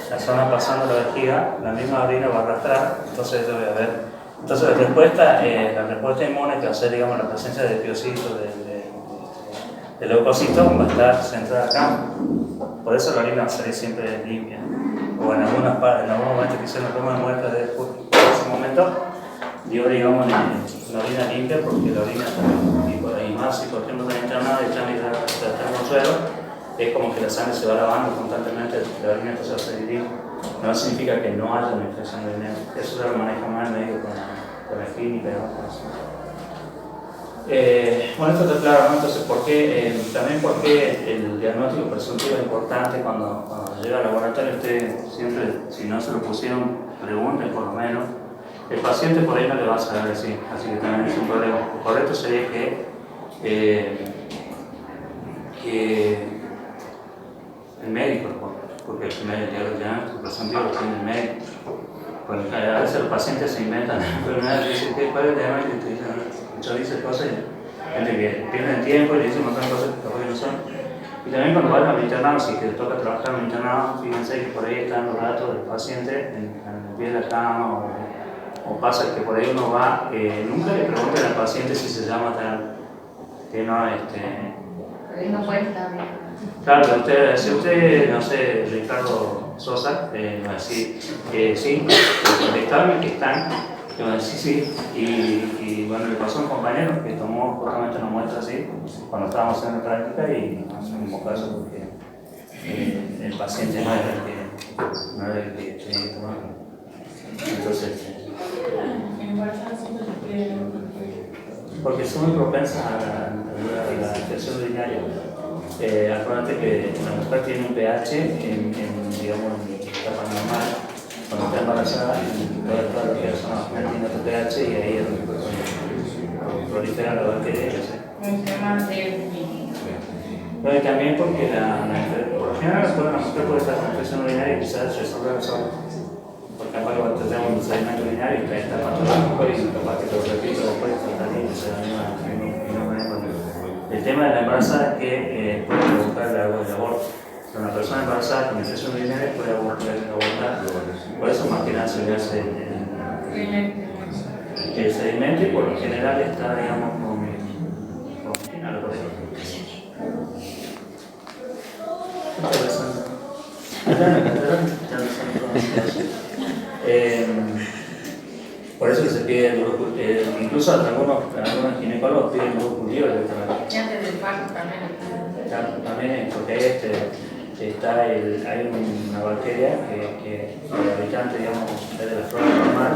la zona pasando la vejiga, la misma orina va a arrastrar, entonces eso debe haber. Entonces la respuesta inmune que va a ser, digamos, la presencia de piocitos, de leucocitos, va a estar centrada acá. Por eso la orina va a salir siempre limpia. O en algunos momentos que se nos toma muestras de ese momento, dio, digamos, la orina limpia, porque la orina está, y más si por ejemplo está internada y está en el suelo, es como que la sangre se va lavando constantemente, la orina se va a dividir. No significa que no haya una infección urinaria. Eso se lo maneja más el médico con la clínica y demás cosas. Bueno, esto está claro, ¿no? Entonces, también porque el diagnóstico presuntivo es importante cuando llega al laboratorio. Usted siempre, si no se lo pusieron, pregunten por lo menos. El paciente por ahí no le va a saber decir, así que también es un problema. Lo correcto sería que el médico, porque el diagnóstico presuntivo lo tiene el médico. Porque a veces los pacientes se inventan enfermedades y dicen que cuál es el diagnóstico, y te dicen, muchos dicen cosas y gente que pierden tiempo y le dicen un montón de cosas que capaz que no son. Y también cuando vayan al internado, si te toca trabajar en un internado, fíjense que por ahí están los datos del paciente en el pie de la cama o pasa que por ahí uno va, nunca le pregunten al paciente si se llama tal, que no, No cuenta. Claro, si usted, no sé, Ricardo Sosa, va a decir sí, contestable que están, que va a decir sí, y bueno, le pasó a un compañero que tomó justamente una muestra así, cuando estábamos haciendo práctica y no hacemos caso porque el paciente no era el que tenía que tomar. Entonces, porque son muy propensas a la infección urinaria. Acuérdate que la mujer tiene un pH digamos, en etapa normal, cuando está embarazada, toda la persona tiene otro pH y ahí es donde proliferan las bacterias. Un tema de... Pero también porque por lo general la mujer puede estar con infección urinaria y quizás resolver sola. Porque cuando tenemos un sedimento urinario y está patológico y capaz que lo repito después, también se da misma manera. El tema de la embarazada es que puede provocar el aborto. Pero una persona embarazada con infección urinaria puede abortar. Por eso más que nada se le hace el sedimento y por lo general está, digamos, con algo de eso. Por eso que se pide el grupo, incluso algunos ginecólogos piden el grupo libre directamente. Y antes del parto también. También porque ahí hay una bacteria que el habitante, digamos, es de la flora normal,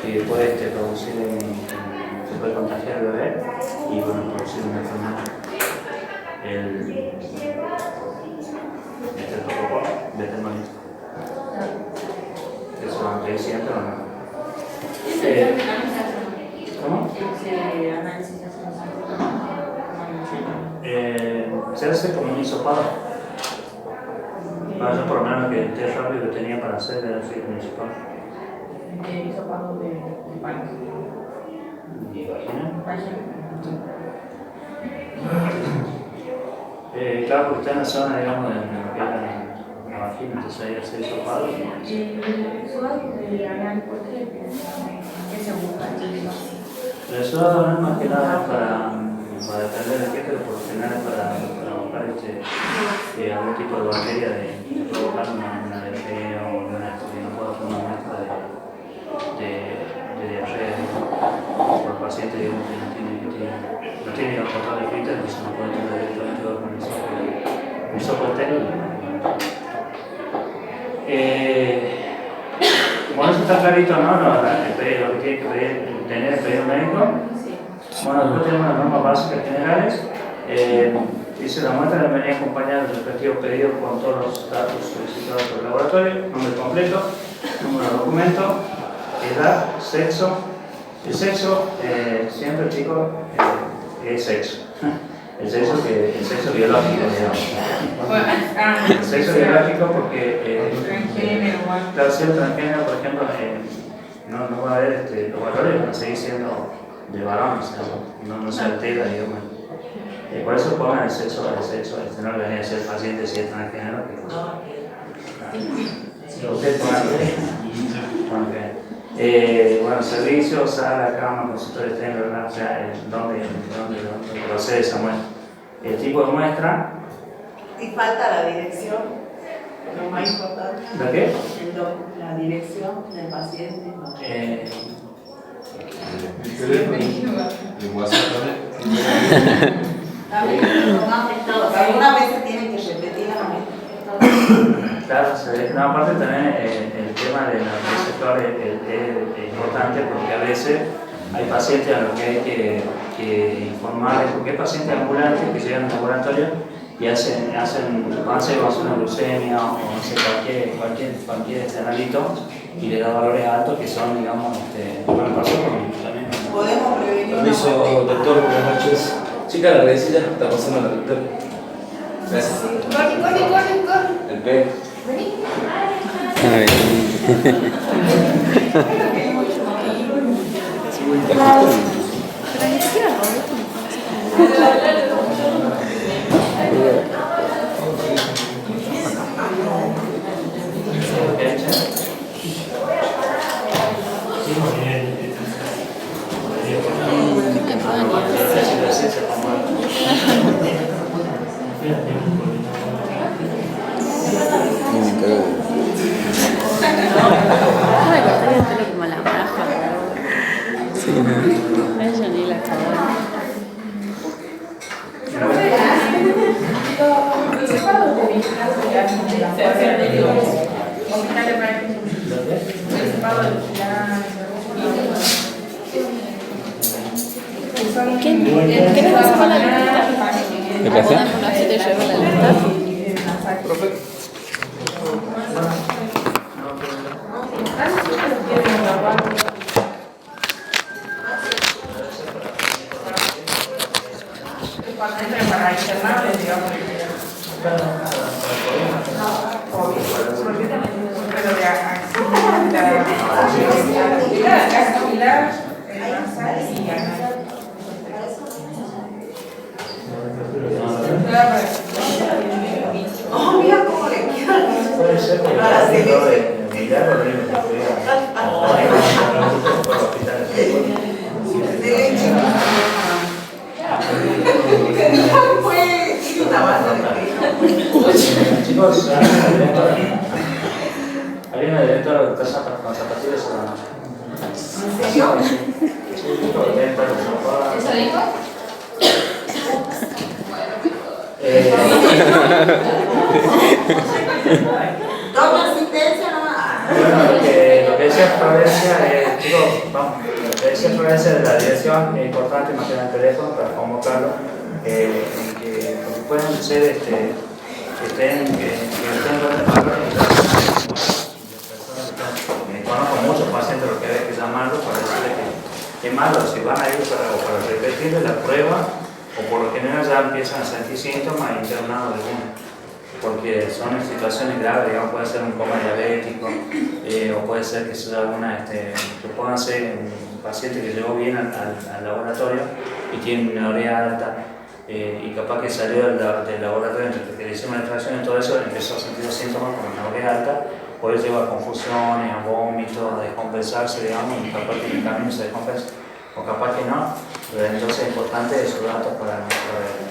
que puede producir se puede contagiar al bebé y bueno, producir una enfermedad. El estreptococo betemolito. Eso aunque es siempre o no. ¿Cómo? Se hace como un hisopado. Yo por lo menos que el test rápido que tenía para hacer era así un hisopado. El hisopado de pan. ¿Y vagina? Claro, porque está en la zona, digamos, de lo que era la vagina, entonces ahí hace hisopado. El sudado de anal, ¿por qué? ¿Qué se busca? El sudado no es más que nada para depender de qué, pero por lo general es para buscar algún tipo de bacteria de provocar una diarrea o no puedo hacer una muestra de diarrea por el paciente, digamos, que no tiene control de filtro, entonces no puede tener directamente organizado el hisopo estéril. está clarito, ¿no? Lo que tiene que tener el pedido médico. Bueno, después tenemos las normas básicas generales. Dice la muestra debe venir acompañada del respectivo pedido con todos los datos solicitados por el laboratorio, nombre completo, número de documento, edad, sexo. El sexo, siempre chicos, es sexo. El sexo biológico, digamos. El sexo biológico porque claro, si el transgénero, por ejemplo, no va a haber los valores, van a seguir siendo de varones, no se altera, digamos. Por eso pongan el sexo, no le venía a ser paciente si es transgénero. Ustedes pongan bueno, servicios, sala, cama, consultorio externo, o sea, ¿dónde procede esa muestra? El tipo de muestra. Y falta la dirección, lo más importante. ¿La qué? La dirección del paciente. El teléfono, el WhatsApp también. Algunas veces tienen que repetir la Claro, aparte también el tema del receptor es importante porque a veces hay pacientes a los que hay que informarles, porque hay pacientes ambulantes que llegan al laboratorio y hacen una glucemia o cualquier analito y le da valores altos que son, digamos, bueno, pasó también. Podemos prevenir. Permiso, doctor, buenas noches. Chica, la redecilla está pasando la doctora. Gracias. Corre. El P. Vení. Me cortaría el pelo como la raja. Sí, ¿no? Ella ni la acabó. ¿Quién es la escuela de la lista? ¿Qué pasa? Así te llevo la lista. Profe. Para internarles, digamos. Pero de acá, capilar, nasal y anal. Oh, mira cómo le queda. Puede ser que de mirar o de chicos, hay una directora que está con zapatillas a la mano. ¿En serio? Sí, dijo que está con zapatillas. ¿Eso dijo? Toma asistencia nomás. Bueno, lo que decía Florencia, chicos, vamos, lo que decía Florencia de la dirección es importante mantener el teléfono para convocarlo, porque pueden ser que estén conozco muchos pacientes los que hay que llamarlos para decirles que malo, si van a ir para repetirles la prueba o por lo general ya empiezan a sentir síntomas y internados de una, porque son situaciones graves, digamos, puede ser un coma diabético o puede ser que sea alguna, que puedan ser un paciente que llegó bien al laboratorio y tiene una urea alta y capaz que salió del laboratorio entre que le hicimos la extracción y todo eso, empezó a sentir los síntomas con una urea alta, puede llevar a confusiones, a vómitos, a descompensarse, digamos, y capaz que en el camino se descompensa, o capaz que no, pero entonces es importante esos datos para ver.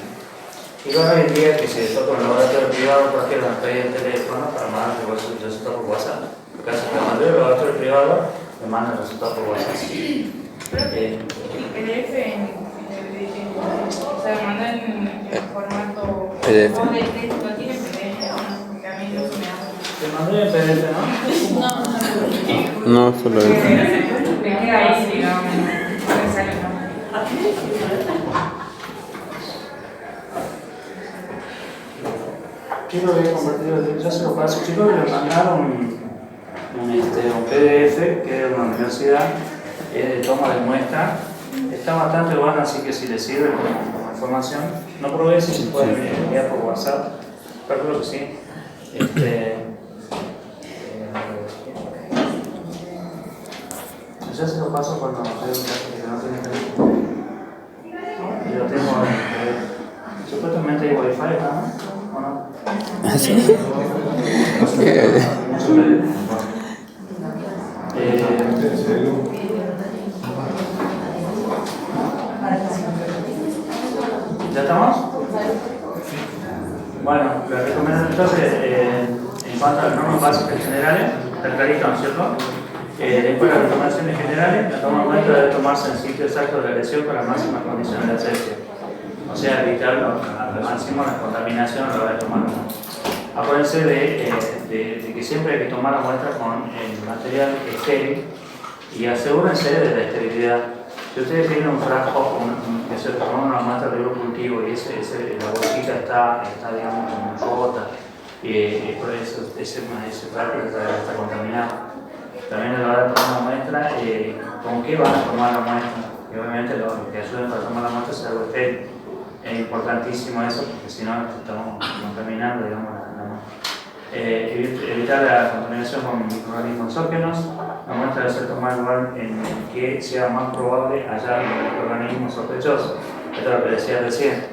Y luego hoy en día que si toca un laboratorio privado, cualquiera nos pide el teléfono para mandar el resultado por WhatsApp. En caso que mandé el laboratorio privado, me manda el resultado por WhatsApp. El PDF o sea, manda en formato PDF. no tiene PDF, porque a mí no se me hace. Te mandé el PDF, ¿no? No. No, solo eso. Me queda ahí, digamos, no me sale, ¿no? Chicos, voy a compartir, ya se lo paso, chicos, le mandaron un PDF que es de una universidad, de toma de muestra. Está bastante bueno, así que si les sirve como información, no probé si se puede enviar por WhatsApp, pero creo que sí. Ya se lo paso cuando tengo un caso que no tiene teléfono. Y lo tengo supuestamente hay wifi acá, ¿no? ¿O no? ¿Sí? ¿Ya estamos? Bueno, les recomiendo entonces, en cuanto a las normas básicas generales, está clarito, ¿no es cierto? Después las recomendaciones generales, la toma de muestra debe tomarse en sitio exacto de la lesión con las máximas condiciones de asepsia. O sea, evitar al máximo la contaminación a la hora de tomar la muestra. Acuérdense de que siempre hay que tomar la muestra con el material estéril y asegúrense de la esterilidad. Si ustedes tienen un frasco que se toman una muestra de cultivo y la bolsita está digamos, como rota, y por eso ese frasco está contaminado. También a la hora de tomar la muestra, ¿con qué van a tomar la muestra? Y obviamente lo que ayuda para tomar la muestra es algo estéril. Es importantísimo eso, porque si no estamos contaminando, digamos, la muestra. Evitar la contaminación con microorganismos exógenos. La muestra debe ser tomada en lugar en el que sea más probable hallar microorganismos sospechosos. Esto es lo que decía recién.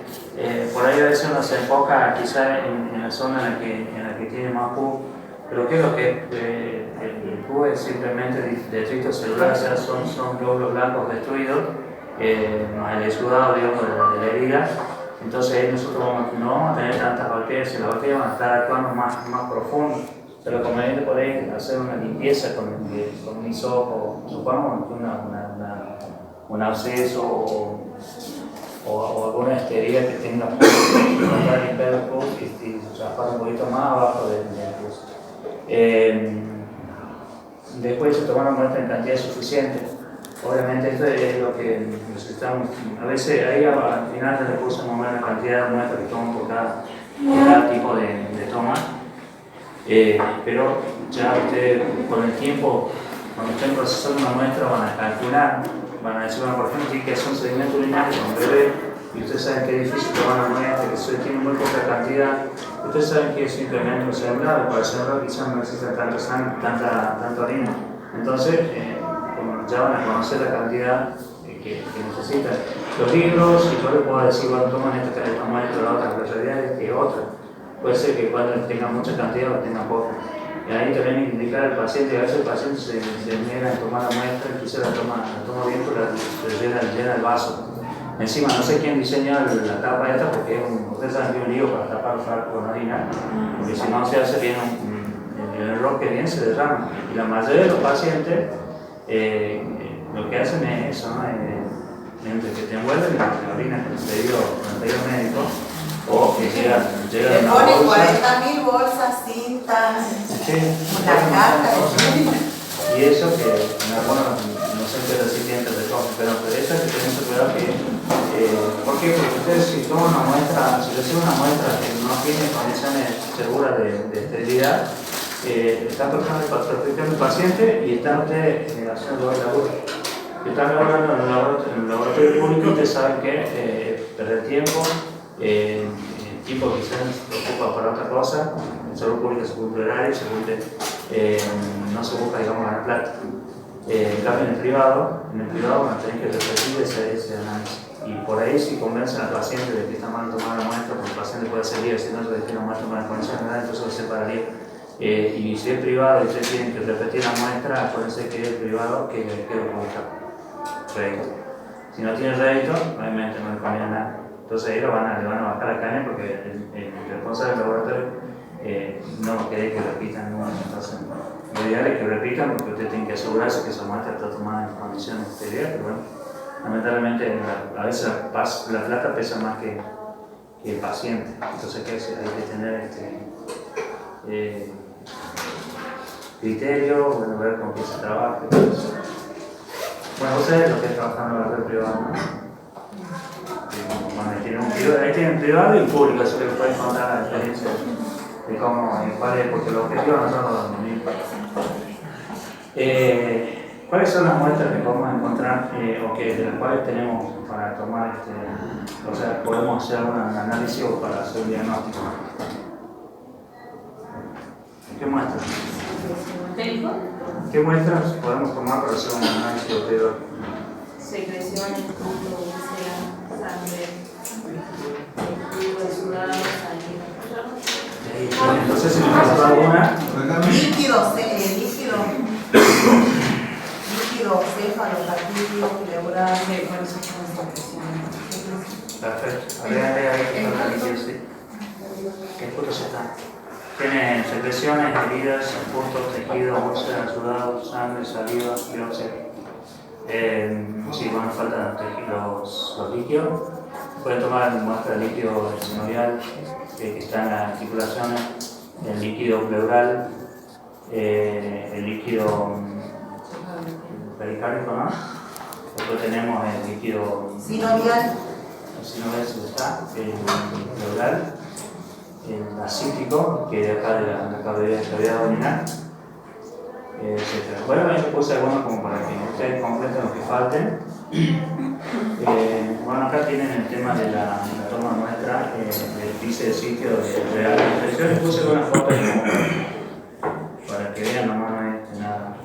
Por ahí a veces uno se enfoca quizá en la zona en la que tiene más PU, pero ¿qué es lo que es? El PU es simplemente detritos celulares, o sea, son glóbulos blancos destruidos, más el exudado, digamos, de la herida. Entonces ahí nosotros no vamos a tener tantas bacterias y las bacterias van a estar actuando más profundo. Pero conveniente por ahí hacer una limpieza con un hisopo, supongamos un absceso o alguna esterilidad que tenga para limpiar el pus y raspar un poquito más abajo del pus. Después se toma una muestra en cantidad suficiente. Obviamente esto es lo que necesitamos. A veces ahí al final le puse más la cantidad de muestras que tomo por cada tipo de toma. Pero ya ustedes con el tiempo, cuando estén procesando una muestra, van a calcular, van a decir, bueno, por ejemplo, tiene que hacer un sedimento urinario con bebé, y ustedes saben que es difícil tomar una muestra, que se tiene muy poca cantidad. Ustedes saben que es simplemente un sembrado, para sembrado quizás no necesita tanta sangre, tanta orina. Entonces, ya van a conocer la cantidad que necesitan. Los libros, y yo les puedo decir, bueno, toman esta muestra, la otra, pero la realidad es que otra. Puede ser que cuando tenga mucha cantidad o tenga poca. Y ahí también indicar al paciente, a veces el paciente se niega a tomar la muestra, quizá la toma bien, pero le llena el vaso. Encima, no sé quién diseñó la tapa esta, porque ustedes saben que es un lío para tapar el frasco con orina, porque si no se hace bien el error que viene se derrama. Y la mayoría de los pacientes lo que hacen es eso, ¿no? Entre que te envuelven la orina con el pedido médico, o que llega Le una ponen bolsa. 40.000 bolsas, cintas, Sí, una carta. y eso que en algunos no sé qué recipientes de cosas, pero eso hay que tener mucho cuidado que ¿por qué? Porque ustedes si toman una muestra, si reciben una muestra que no tiene condiciones seguras de esterilidad, están tocando el paciente y están ustedes haciendo el laburo. Si están trabajando en el laboratorio público, ustedes saben que perder tiempo, el tiempo que se ocupa para otra cosa, en salud pública se cumple horario, no se busca, digamos, ganar plata. En cambio, en el privado van a tener que repetir ese análisis. Y por ahí, si convencen al paciente de que está mal tomar la muestra, porque el paciente puede ser libre, si no se tiene una muestra con la condición general, entonces se separaría. Y si es privado y ustedes tienen que repetir la muestra, acuérdense que es privado que busca rédito. Si no tiene rédito, obviamente no le conviene nada. Entonces ahí le van a bajar la caña porque el responsable del laboratorio no quiere que repitan nunca. Entonces, lo ideal es que repitan porque usted tiene que asegurarse que esa muestra está tomada en condiciones exteriores, pero bueno, lamentablemente a veces la plata pesa más que el paciente. Entonces hay que tener criterio, bueno, ver con qué se trabaja. Bueno, ustedes lo que trabajan en la red privada, ¿no? Bueno, ahí tienen privado y público, así que pueden contar la experiencia de cómo, cuál es, porque los objetivos no son los mismos. ¿Cuáles son las muestras que podemos encontrar o que de las cuales tenemos para tomar, o sea, podemos hacer un análisis o para hacer un diagnóstico? ¿Qué muestras? ¿Qué muestras podemos tomar para hacer un análisis objetivo? Secreciones, flujo, úlcera, sangre, flujo de sudado, saliva. Entonces, si nos falta alguna, líquido, cefalopatídeo, pleural, perfecto. Agregale ahí que está líquido, sí. ¿Qué puntos están? Tienen secreciones, heridas, puntos, tejido, úlceras, sudado, sangre, saliva, biopsia. Sí, bueno, faltan los líquidos. Pueden tomar muestra de líquido sinovial que está en las articulaciones, el líquido pleural, el líquido pericárdico, ¿no? Después tenemos el líquido sinovial, sí está, el pleural, el acítico, que de acá de la cavidad abdominal, etc. Bueno, yo puse algunos como para que ustedes completen lo que falten. Bueno, acá tienen el tema de la toma muestra del piso de sitio de la infección. Les puse una foto para que vean, nomás no es nada.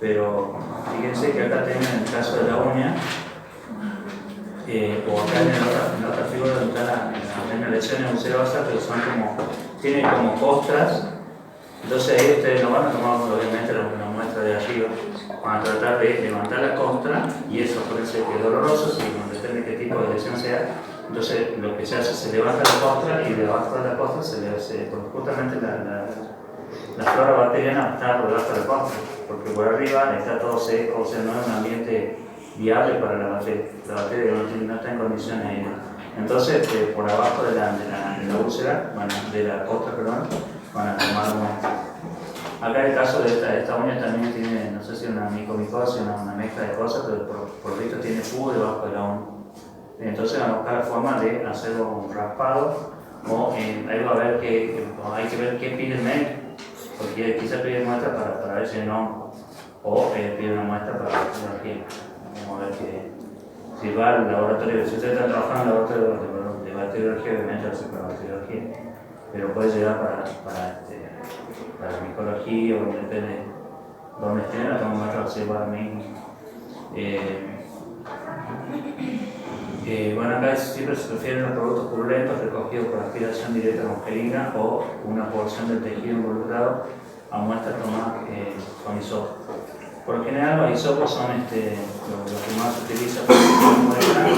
Pero fíjense que acá tienen el caso de la uña, o acá en la otra figura donde está la lesiones ulcerosas, pero son tienen como costras. Entonces ahí ustedes no van a tomar obviamente una muestra de arriba, van a tratar de levantar la costra y eso puede ser que es doloroso, si depende de qué tipo de lesión sea. Entonces lo que se hace se levanta la costra y debajo de la costra se le hace, porque justamente la flora bacteriana está debajo de la costra, porque por arriba está todo seco, o sea, no es un ambiente viable para la bacteria. La bacteria no está en condiciones de ir. Entonces por abajo de la úlcera, bueno, de la costra, perdón, van a tomar muestra. Acá el caso de esta uña también tiene, no sé si una micomicosis, una mezcla de cosas, pero por visto tiene fugo debajo de la uña. Entonces van a buscar formas de hacerlo un raspado o ahí va a ver hay que ver qué pide el médico, porque quizá pide muestra para ver si no, o pide una muestra para la patología. Vamos a ver si va al laboratorio, si usted está trabajando en el laboratorio de bacteriología, obviamente va a ser para bacteriología, pero puede llegar para micología o depende de dónde esté, la toma muestra se va a mí. Bueno, acá siempre se refieren a los productos purulentos recogidos por aspiración directa con jeringa o una porción del tejido involucrado a muestras tomadas con hisopo. Por lo general los hisopos son lo que más se utiliza para la muestra y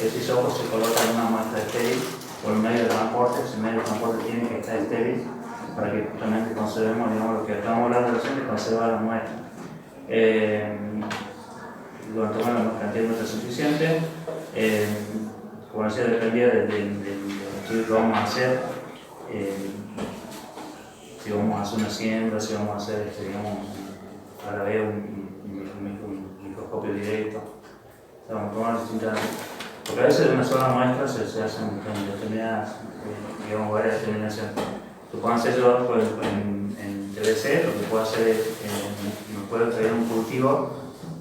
ese hisopo se coloca en una muestra estéril por un medio de transporte. Ese medio de transporte tiene que estar estéril para que justamente conservemos, digamos, lo que estamos hablando recién de conservar la muestra. Durante la cantidad de muestras suficiente. Como decía, dependía del estudio que vamos a hacer. Si vamos a hacer una siembra, si vamos a hacer, digamos, a la vez un microscopio directo. Vamos a tomar distintas. Porque a veces de una sola muestra se hacen determinadas, digamos, varias determinaciones. Lo que puedo hacer yo pues, en TBC, lo que puedo hacer es, me puedo traer un cultivo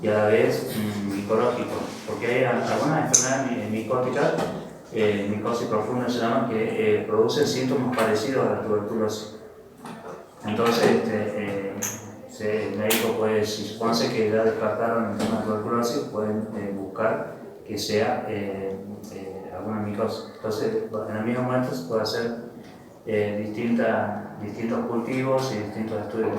y a la vez micológico, porque hay algunas enfermedades micóticas, micosis profunda se llama, que producen síntomas parecidos a la tuberculosis. Entonces, el médico puede, si supone que ya descartaron el tema de tuberculosis, pueden buscar que sea alguna micosis. Entonces, en la misma muestra se puede hacer distintos cultivos y distintos estudios.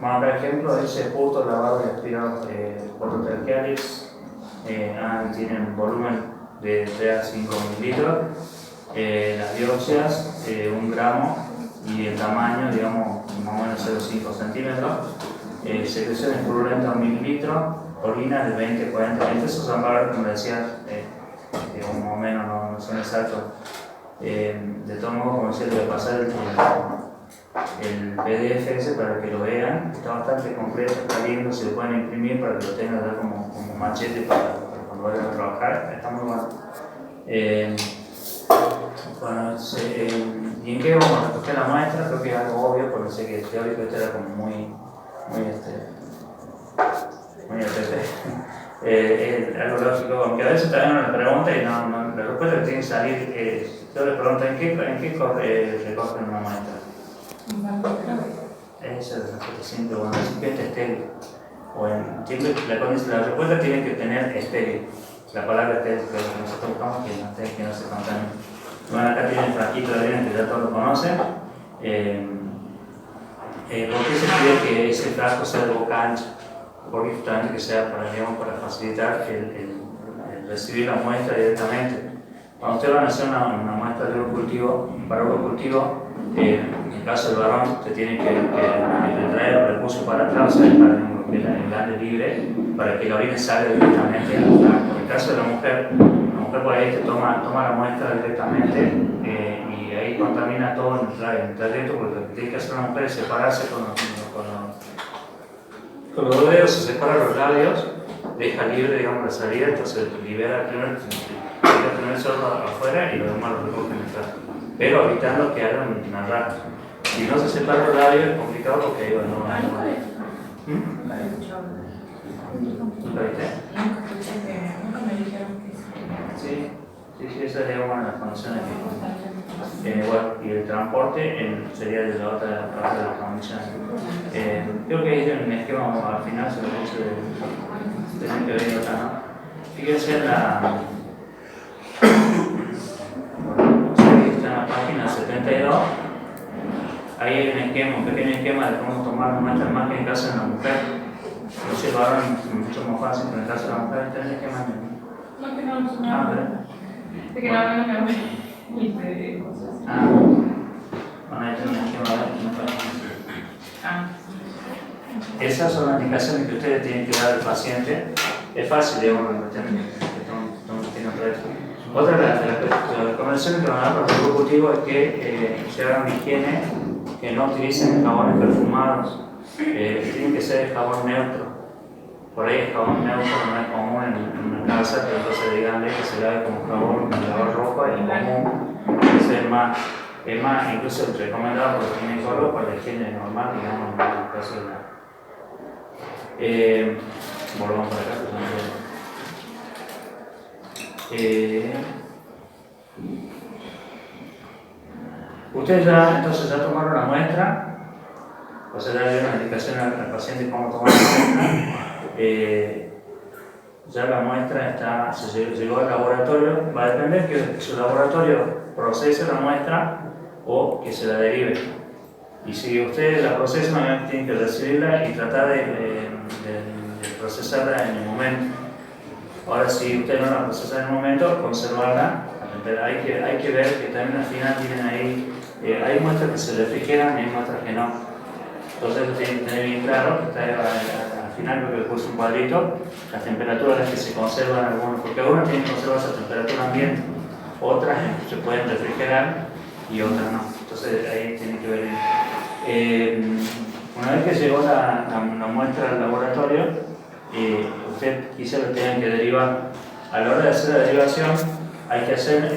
Vamos a ver ejemplo de ese punto lavado y aspirado portotracheales. Tienen volumen de 3 a 5 mililitros. Las biopsias, 1 gramo y el tamaño, digamos, más o menos 0,5 centímetros. Secreciones purulentas 1 mililitro. Orina de 20, 40, 20. Esos son valores, como decía, más o menos no son exactos. De todos modos, como decía, debe pasar el tiempo. el PDF ese para que lo vean. Está bastante completo, está lindo, se lo pueden imprimir para que lo tengan ya como machete para cuando vayan a trabajar. Está muy bueno. Bueno, ¿y en qué vamos a recoger la muestra? Creo que es algo obvio, porque sé que el teórico este era como muy algo lógico, aunque a veces también uno le pregunta y la respuesta que tiene que salir, yo le pregunto ¿en qué recogen una muestra? Esa es la respuesta simple, bueno, recipiente estéril. O siempre la respuesta tiene que tener estéril. La palabra estéril, que es lo que nosotros buscamos, que no se contamine. Bueno, acá tienen el frasquito de orina que ya todos lo conocen. ¿Por qué se pide que ese frasco sea de boca ancha? Porque justamente que sea para facilitar el recibir la muestra directamente. Cuando ustedes van a hacer una muestra de un cultivo, para un cultivo, en el caso del varón, se tiene que traer el recurso para atrás, o sea, dejar el glande libre, para que la orina salga directamente al frasco. En el caso de la mujer por ahí te toma la muestra directamente y ahí contamina todo el trayecto, porque lo que tiene que hacer la mujer es separarse con los dos dedos, se separa los labios, deja libre, digamos, la salida, entonces libera el primer sorbo afuera y los demás lo recogen en el frasco. Pero evitando que hagan una rata. Si no se separan los labios es complicado porque ahí no va a Nunca he escuchado. ¿Nunca viste? Nunca me dijeron que Sí, esa es una de las condiciones que bueno, y el transporte sería de la otra parte de las condiciones. Creo que hay un esquema al final, se lo puse de que venir acá, ¿no? Fíjense en la página 72. Ahí hay un pequeño esquema de cómo tomar muestras, más que en el caso de la mujer. Lo llevaron mucho más fácil, pero en el caso de la mujer está el esquema de... no, que no me de que no me voy y de cosas. Bueno, ahí tiene un esquema de... Esas son las indicaciones que ustedes tienen que dar al paciente. Es fácil, digamos, la cuestión que tiene otra vez. Otra de las recomendaciones que van a dar para el ejecutivo es que se hagan higiene, que no utilicen jabones perfumados, tiene que ser jabón neutro. Por ahí el jabón neutro no es común en una casa, pero entonces díganle que se lave como jabón para lavar ropa y común. Entonces es más incluso recomendado por el ginecólogo para la higiene normal, digamos, en el caso de la... volvamos para acá. Ustedes entonces ya tomaron la muestra, o sea, ya dieron la indicación al paciente cómo tomar la muestra. Ya la muestra se llegó al laboratorio, va a depender que su laboratorio procese la muestra o que se la derive. Y si ustedes la procesan, tienen que recibirla y tratar de procesarla en el momento. Ahora, si ustedes no la procesan en el momento, conservarla. Hay que ver que también al final tienen ahí, hay muestras que se refrigeran y hay muestras que no. Entonces eso tienen que tener bien claro, que está al final creo que puse un cuadrito, las temperaturas a las que se conservan algunos, porque algunas tienen que conservarse a temperatura ambiente, otras se pueden refrigerar y otras no. Entonces ahí tienen que ver. Una vez que llegó la muestra al laboratorio, usted quizá lo tengan que derivar. A la hora de hacer la derivación hay que hacer,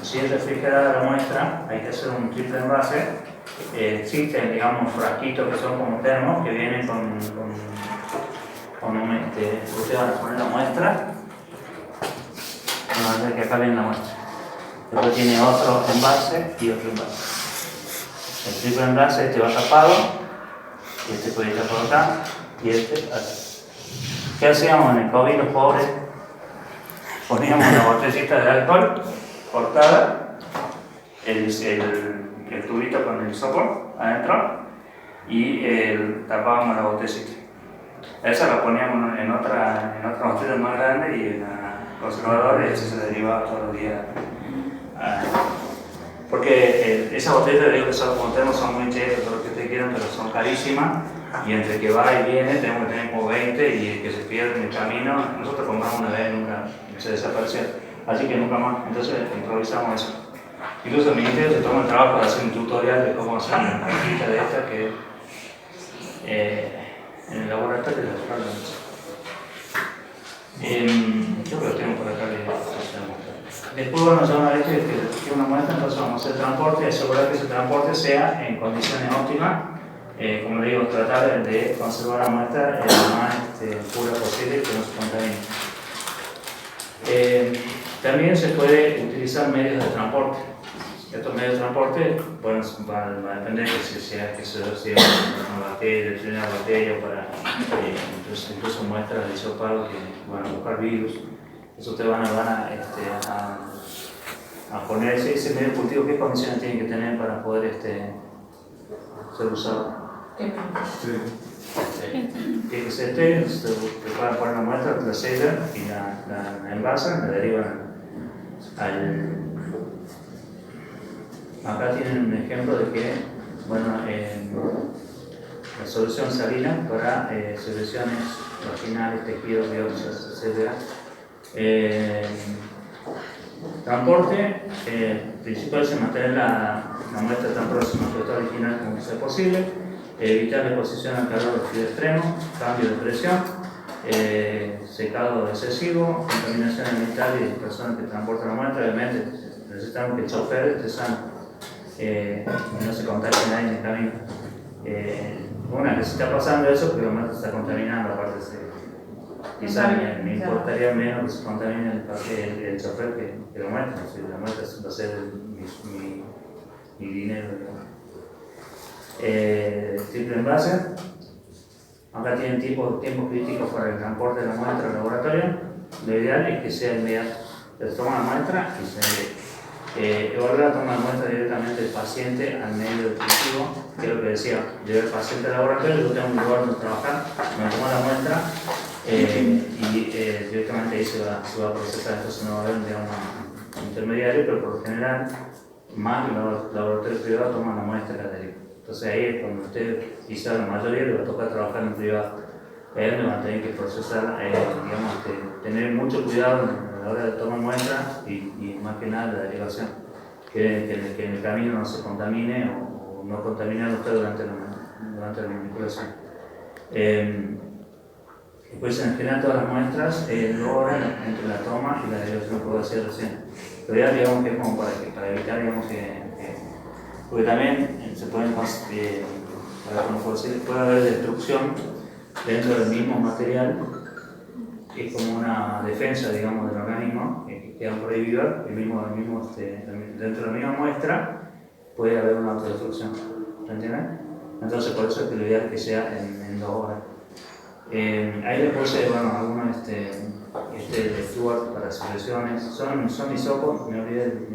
si es refrigerada la muestra, hay que hacer un triple envase. Existen, digamos, frasquitos que son como termos que vienen con ustedes van a poner la muestra. Vamos a ver que acá viene la muestra. Después tiene otro envase y otro envase. El triple envase este va tapado, y este puede estar por acá, y este así. ¿Qué hacíamos en el COVID los pobres? Poníamos una botellita de alcohol cortada, el tubito con el sopor adentro y tapábamos la botellita. Esa la poníamos en otra botella más grande y en la conservadora y eso se derivaba todos los días. Porque esas botellas, digo que son como tenemos, son muy chetas, todo lo que ustedes quieran, pero son carísimas y entre que va y viene tenemos que tener como 20 y el que se pierde en el camino, nosotros compramos una vez, nunca se desapareció, así que nunca más, entonces improvisamos eso. Incluso el ministerio se toma el trabajo de hacer un tutorial de cómo hacer una cajita de esta que en el laboratorio de las Parlantes. Yo creo que tengo por acá después, bueno, ya una vez que una muestra, entonces vamos a hacer transporte y asegurar que ese transporte sea en condiciones óptimas. Como le digo, tratar de conservar la muestra lo más pura posible y que no se contamine. También se puede utilizar medios de transporte. Estos medios de transporte, bueno, va a depender de si una bacteria, una bacteria para incluso muestras de hisopado que van a buscar virus. Eso te van a poner ese medio de cultivo, qué condiciones tienen que tener para poder ser usado. Tiene que ser estéril, se pueden poner una muestra, la sellan y la envasan, la derivan al. Acá tienen un ejemplo de que, bueno, la solución salina para secreciones vaginales, tejidos, biopsias, etc. Transporte, principal es mantener la muestra tan próxima a su estado original como sea posible, evitar la exposición al calor de frío extremo, cambio de presión, secado excesivo, contaminación ambiental y personas que transportan la muestra. Obviamente necesitamos que el chofer esté sano. No se contagie nadie en el camino. Una, que se está pasando eso porque la muestra está contaminando, aparte quizás me importaría menos que se contamine el chofer que la muestra. Si la muestra va a ser mi dinero. Triple envase. Acá tienen tiempos críticos para el transporte de la muestra al laboratorio. Lo ideal es que sea inmediato. Se toma la muestra y se evaluar, toma la muestra directamente del paciente al medio del cultivo, que es lo que decía, lleva el paciente al laboratorio, yo tengo un lugar donde trabajar, me tomo la muestra y directamente ahí se va a procesar. Entonces no va a haber un intermediario, pero por lo general, más que los laboratorios privados toman la muestra de la deriva. Entonces ahí es cuando usted, quizá la mayoría le va a tocar trabajar en privado. Ahí es donde van a tener que procesar, tener mucho cuidado a la hora de tomar muestras y más que nada la derivación, que en el camino no se contamine o no contamine a usted durante la manipulación. Después en general todas las muestras logran entre la toma y la derivación que puedo hacer recién. Pero ya digamos que es como para evitar, digamos porque también se pueden puede haber destrucción dentro del mismo material, que es como una defensa, digamos, del organismo, que queda prohibido, dentro de la misma muestra puede haber una autodestrucción, ¿se entiende? Entonces por eso es que lo ideal es que sea en 2 horas. Ahí le puse, bueno, algunos de Stuart para secreciones, son hisopos, me olvidé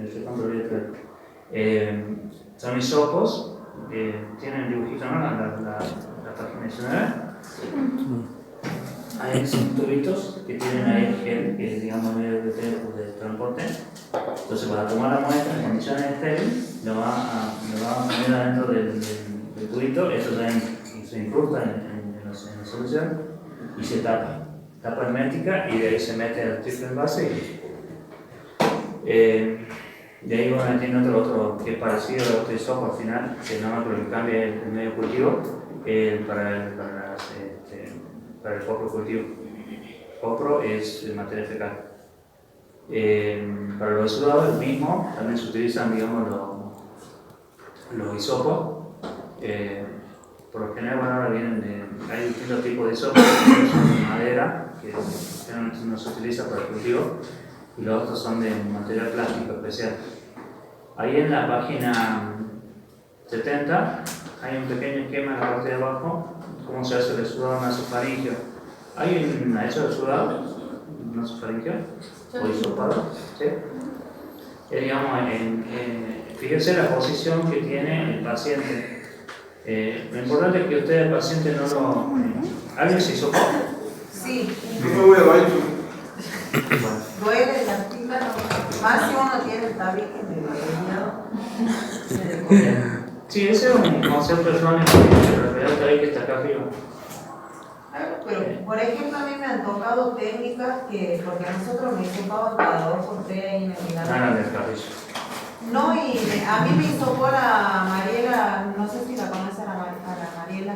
son hisopos, tienen el dibujito, ¿no? La página 19. Hay tubitos que tienen ahí el gel, que es, digamos, medio de transporte. Entonces, para tomar la muestra en condiciones estériles, lo va a poner adentro del tubito, eso se incrusta en la solución y se tapa hermética, y de ahí se mete el triple envase. De ahí bueno, tiene otro que es parecido a otro hisopo al final, que no, pero que cambia el medio cultivo para el copro cultivo. Copro es el material fecal. Para los exudados, el mismo, también se utilizan, digamos, los hisopos. Por lo general, bueno, ahora hay distintos tipos de hisopos, son de madera, que generalmente no se utiliza para el cultivo, y los otros son de material plástico especial. Ahí en la página 70 hay un pequeño esquema en la parte de abajo, cómo se hace el exudado nasofaringeo. ¿Alguien ha hecho el exudado nasofaringeo? ¿O hisopado? ¿Sí? Digamos, fíjense la posición que tiene el paciente. Lo importante es que usted, el paciente, no lo... ¿Alguien se hisopó? Sí. No me voy a bañar. Duele la tila, más si uno tiene el tabique de Sí, ese es un concepto erróneo, pero en realidad el tabique está acá arriba. Pero, por ejemplo, a mí me han tocado técnicas que, porque a nosotros me hisopaban cada 2 o 3 ahí en el milagro. Nada del carrillo. No, y a mí me hizo por a Mariela, no sé si la conocen a la Mariela,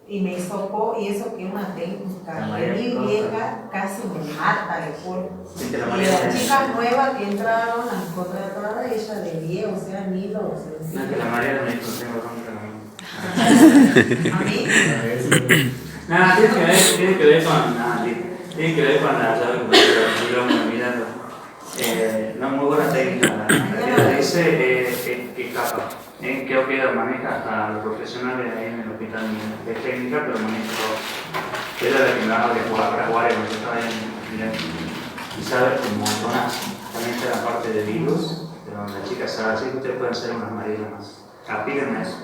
y me hizo y eso que es una técnica, La que Mariela, mi ¿cómo? vieja casi me mata de por. Sí, que la Y Mariela las es- chicas nuevas que entraron, las contratadas, ella de 10, o sea, ni dos. No, que la María me dijo, tengo bronca, A mí, nada, tiene que ver con, tiene que ver con la llave que me mirando. No, muy buena técnica. La que dice que capa. Creo que ella maneja a los profesionales ahí en el hospital de técnica, pero maneja todo. Ella es la que me daba de Paraguay cuando yo estaba en y sabe un montonazo. También está la parte de virus, pero la chica sabe, así que ustedes pueden ser unas Mariela más. Apídenme eso.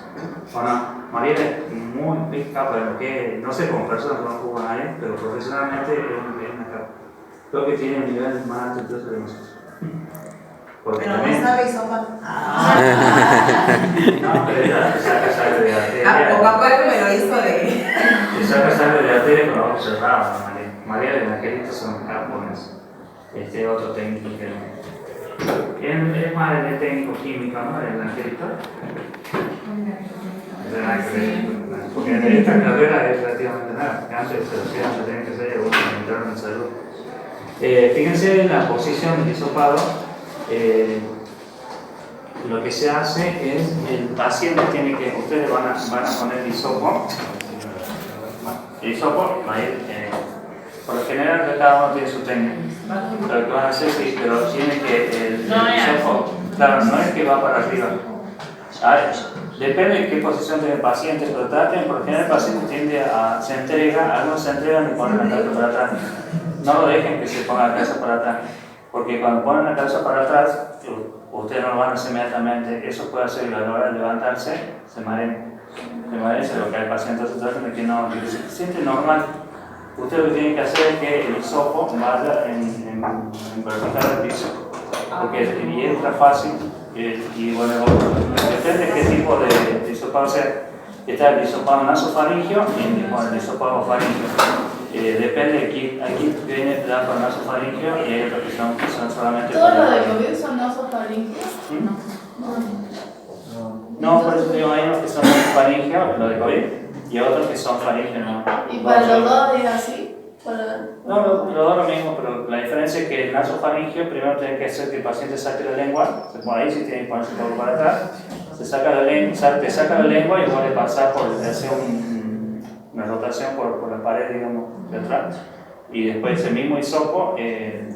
Bueno, Mariela es muy capa de lo que, no sé como persona, no juzgo a nadie, pero profesionalmente es una capa. Creo que tiene un nivel más alto de nosotros. Porque pero también, no sabe sopa. no, pero ella te saca sangre de arteria. Poco a poco me lo hizo de. Te saca sangre de arteria con los ojos cerrados, María. María y el angelito son japoneses. Otro técnico que es más el técnico químico, ¿no? El angelito. Porque en esta carrera es relativamente nada, porque antes se hacía, se tienen que hacer algunos internos en salud. Fíjense en la posición del hisopado. Lo que se hace es, el paciente tiene que, ustedes van a poner el hisopo. El hisopo va a ir, por lo general cada uno tiene su técnica. Lo que van a hacer sí, pero tiene que el hisopo, claro, no es que va para arriba. Depende de qué posición tiene el paciente, pero traten, por lo general el paciente tiende a, se entrega, algunos se entregan y ponen la cabeza para atrás. No lo dejen que se ponga la cabeza para atrás, porque cuando ponen la cabeza para atrás, ustedes no lo van a hacer inmediatamente, eso puede hacer que a la hora de levantarse se mareen. Se mareen, se lo que el paciente, entonces traten de que no, que se siente normal. Ustedes lo que tienen que hacer es que el hisopo vaya en vertical al piso, porque y entra fácil. Y bueno, depende de qué tipo de hisopado sea. Está el hisopado nasofaringio y el hisopado faringio. Depende de aquí viene el para nasofaringio y hay otros que son solamente ¿Todos para los de COVID son nasofaringios? No, por eso digo, hay unos que son nasofaringio, los de COVID, y otros que son faringio, ¿no? ¿Y para los dos es así? No, los dos lo mismo, pero la diferencia es que el nasofaringio primero tiene que hacer que el paciente saque la lengua, se pone ahí, si tiene que ponerse un poco para atrás, se saca la lengua, te saca la lengua y puede pasar por, hacer una rotación por la pared, digamos, de atrás. Y después ese mismo hisopo, el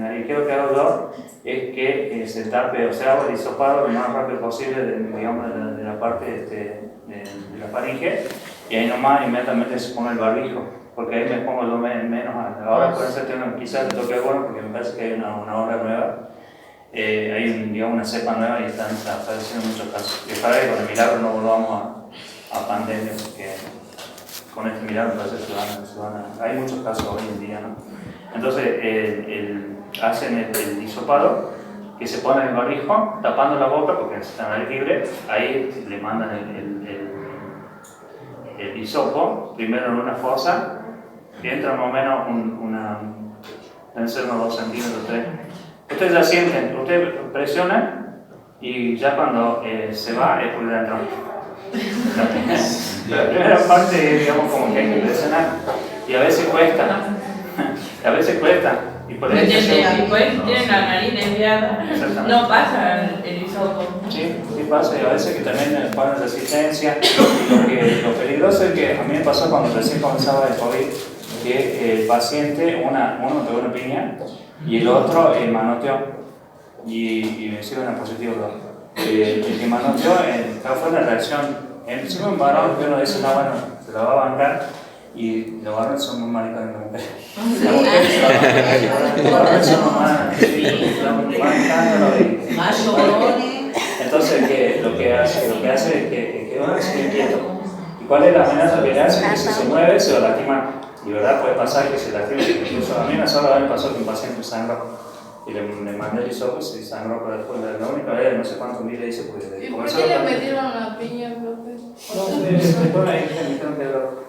narinjeo que hago yo, es que se tape, o sea, hago el hisopado lo más rápido posible digamos, de la parte de la faringe, y ahí nomás inmediatamente se pone el barbijo. Porque ahí me pongo lo menos ahora por eso tengo quizás el toque bueno porque me parece que hay una obra nueva, hay digamos, una cepa nueva y están apareciendo muchos casos. Y ojalá que con el milagro no volvamos a pandemia porque con este milagro parece que hay muchos casos hoy en día, ¿no? Entonces hacen el hisopado que se pone en el barbijo tapando la boca porque están al libre, ahí le mandan el hisopo primero en una fosa. Entra más o menos deben ser unos 2 centímetros, 3. Ustedes la sienten, ustedes presionan y ya cuando se va es por dentro. La primera parte, digamos, como que hay que presionar y a veces cuesta. Y por eso tienen la nariz desviada, no pasa el hisopo. Sí pasa y a veces que también ponen resistencia. Lo peligroso es que a mí me pasó cuando recién comenzaba el COVID, que el paciente, uno me pegó una piña y el otro manoteó y me hicieron una positiva. El que manoteó fue una reacción, encima un varón que uno dice, no, bueno, se la va a bancar y los varones son muy maricos de la mujer. La mujer los varones son más bancándolo y Más llorones. entonces lo que hace es que uno se quede quieto. ¿Y cuál es la amenaza que le hace? Que si se mueve se lo lastima. Y verdad puede pasar que se lastime. Incluso a mí una sola vez me pasó que un paciente sangró. Y le mandé el hisopo y se sangró por después. La única vez, no sé cuántos mil le hice. ¿Y por qué le metieron la piña, profe? No, se pone ahí, me dijeron que lo...